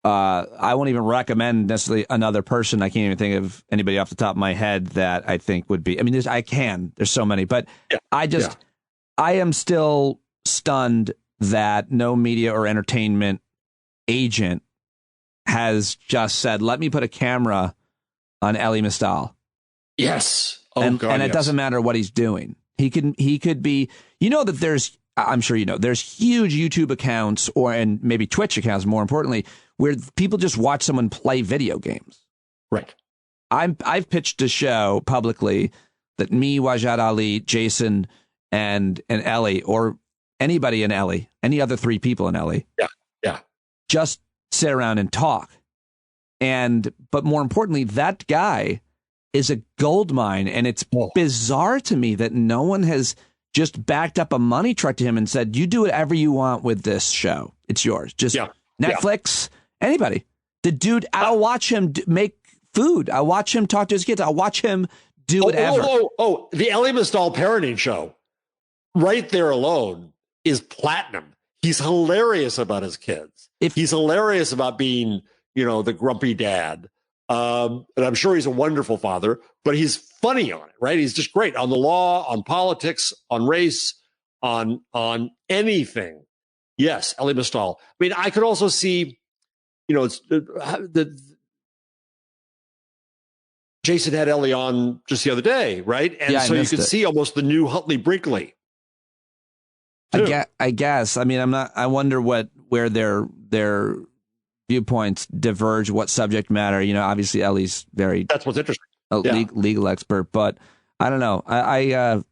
I won't even recommend necessarily another person. I can't even think of anybody off the top of my head that I think would be. I mean, there's so many, but I am still stunned that no media or entertainment agent has just said, "Let me put a camera on Elie Mystal." Yes. And it doesn't matter what he's doing. He could be, that there's I'm sure you know, there's huge YouTube accounts and maybe Twitch accounts, more importantly, where people just watch someone play video games. Right. I've pitched a show publicly that me, Wajad Ali, Jason, and Ellie, or anybody in Ellie, any other 3 people in Ellie. Yeah. Just sit around and talk. But more importantly, that guy is a gold mine. And it's bizarre to me that no one has just backed up a money truck to him and said, you do whatever you want with this show. It's yours. Just Netflix, anybody. The dude, I'll watch him make food. I'll watch him talk to his kids. I'll watch him do whatever. The Elie Mystal parenting show right there alone is platinum. He's hilarious about his kids. He's hilarious about being, the grumpy dad. And I'm sure he's a wonderful father, but he's funny on it, right? He's just great on the law, on politics, on race, on anything. Yes, Elie Mystal. I mean, I could also see, it's Jason had Ellie on just the other day, right? And so you could see almost the new Huntley Brinkley. I guess. I mean, I wonder where their viewpoints diverge, what subject matter. Obviously Ellie's that's what's interesting. Legal expert, but I don't know. I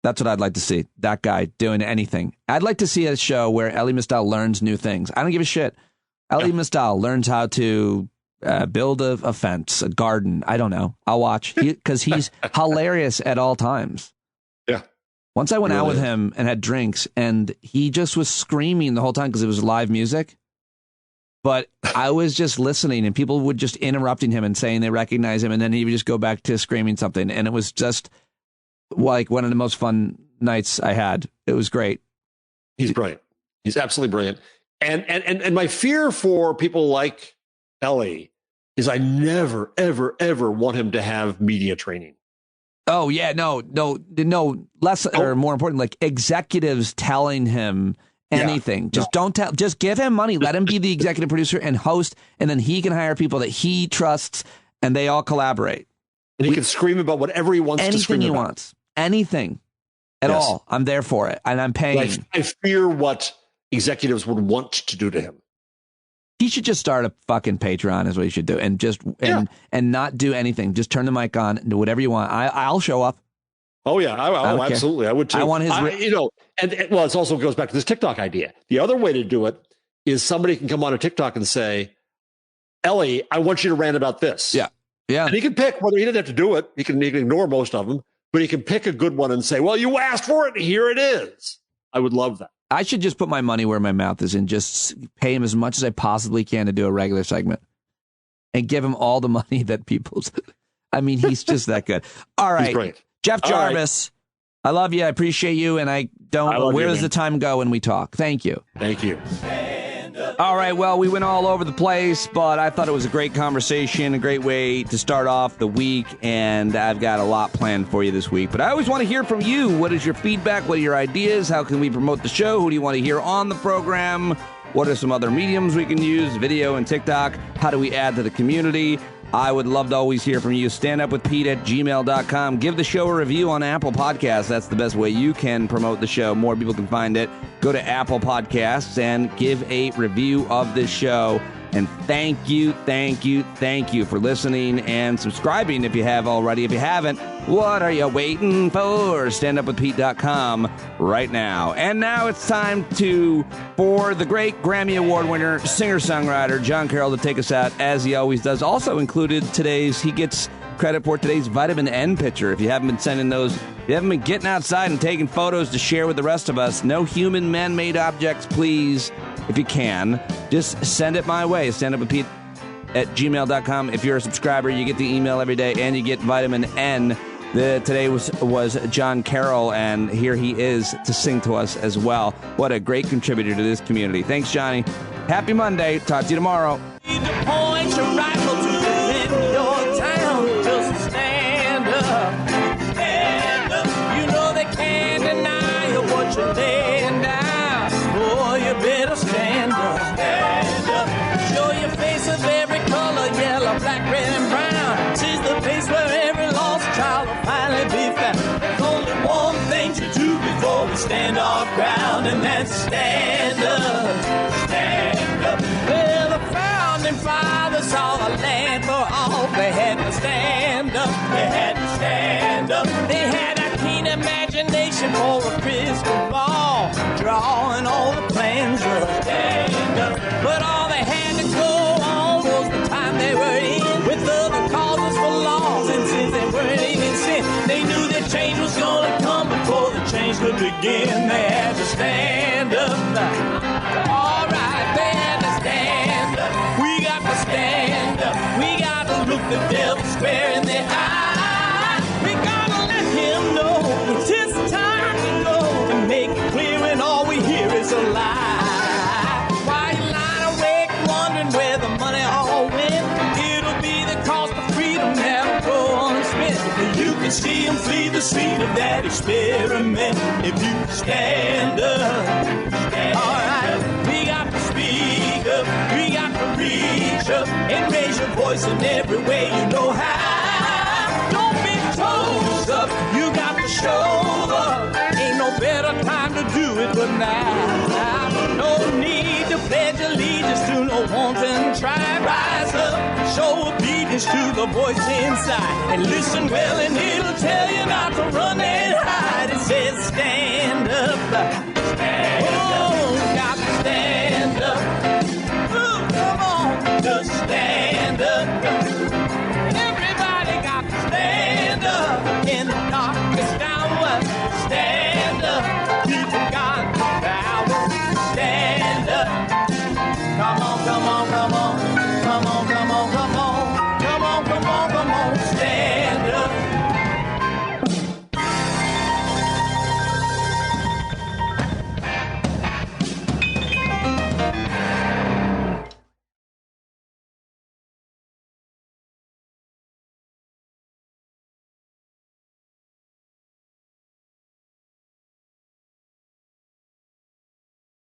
that's what I'd like to see. That guy doing anything. I'd like to see a show where Elie Mystal learns new things. I don't give a shit. Elie Mystal learns how to build a fence, a garden. I don't know. I'll watch because he's hilarious at all times. Yeah. Once I went out with him and had drinks, and he just was screaming the whole time because it was live music. But I was just listening, and people would just interrupting him and saying they recognize him, and then he would just go back to screaming something. And it was just like one of the most fun nights I had. It was great. He's brilliant. He's absolutely brilliant. And my fear for people like Ellie is I never, ever, ever want him to have media training. Oh, yeah. No. Less or more important, like executives telling him anything. Just give him money. Let him be the executive producer and host, and then he can hire people that he trusts, and they all collaborate. And he can scream about whatever he wants to scream about. Anything he wants. Anything at all. I'm there for it, and I'm paying. I fear what executives would want to do to him. He should just start a fucking Patreon is what he should do, and just and not do anything. Just turn the mic on, do whatever you want. I'll show up. Oh yeah, absolutely. I would too. I want his, and it also goes back to this TikTok idea. The other way to do it is somebody can come on a TikTok and say, "Ellie, I want you to rant about this." Yeah. And he can pick whether he doesn't have to do it. He can ignore most of them, but he can pick a good one and say, "Well, you asked for it. Here it is." I would love that. I should just put my money where my mouth is and just pay him as much as I possibly can to do a regular segment and give him all the money that people's. I mean, he's just that good. All right. He's great. Jeff Jarvis, I love you. I appreciate you. And I don't. Where does the time go when we talk? Thank you. Thank you. All right. Well, we went all over the place, but I thought it was a great conversation, a great way to start off the week. And I've got a lot planned for you this week. But I always want to hear from you. What is your feedback? What are your ideas? How can we promote the show? Who do you want to hear on the program? What are some other mediums we can use? Video and TikTok. How do we add to the community? I would love to always hear from you. standupwithpete@gmail.com. Give the show a review on Apple Podcasts. That's the best way you can promote the show. More people can find it. Go to Apple Podcasts and give a review of this show. And thank you for listening and subscribing if you have already. If you haven't, what are you waiting for? StandUpWithPete.com right now. And now it's time for the great Grammy Award winner, singer-songwriter John Carroll to take us out, as he always does. Also included he gets credit for today's vitamin N picture. If you haven't been sending those, if you haven't been getting outside and taking photos to share with the rest of us, no human man-made objects, please. If you can, just send it my way. standupwithpete@gmail.com. If you're a subscriber, you get the email every day, and you get vitamin N. Today was John Carroll, and here he is to sing to us as well. What a great contributor to this community. Thanks, Johnny. Happy Monday. Talk to you tomorrow. Point your rifle to defend your town. Just stand up. Stand up. You know they can't deny what you're laying down. Boy, you better stand up. Stand up. Show your face of every color, yellow, black, red, and brown. She's the place where every lost child will finally be found. There's only one thing to do before we stand wishing for a crystal ball, drawing all the plans of stand up. But all they had to go on was the time they were in, with other causes for laws, and since they weren't even sin, they knew that change was gonna come before the change could begin. They had to stand up. All right, they had to stand up. We got to stand up. We got to look the devil square in the eye. We gotta let him know it's his time to go, and make it clear when all we hear is a lie. Why you lying awake wondering where the money all went? It'll be the cost of freedom that'll go unspent. You can see him flee the scene of that experiment if you stand up. All right, we got to speak up. We got to reach up and raise your voice in every way you know how. Don't be toes up. You got to show up. Ain't no better time to do it but now. No need to pledge allegiance to no wanton tribe. Rise up, show obedience to the voice inside, and listen well, and it'll tell you not to run and hide. It says stand up. Stand up. Got to stand up. Ooh, come on, just stand up. Everybody got to stand up in the darkest hour. Stand up. People got the power. Stand up. Come on, come on, come on.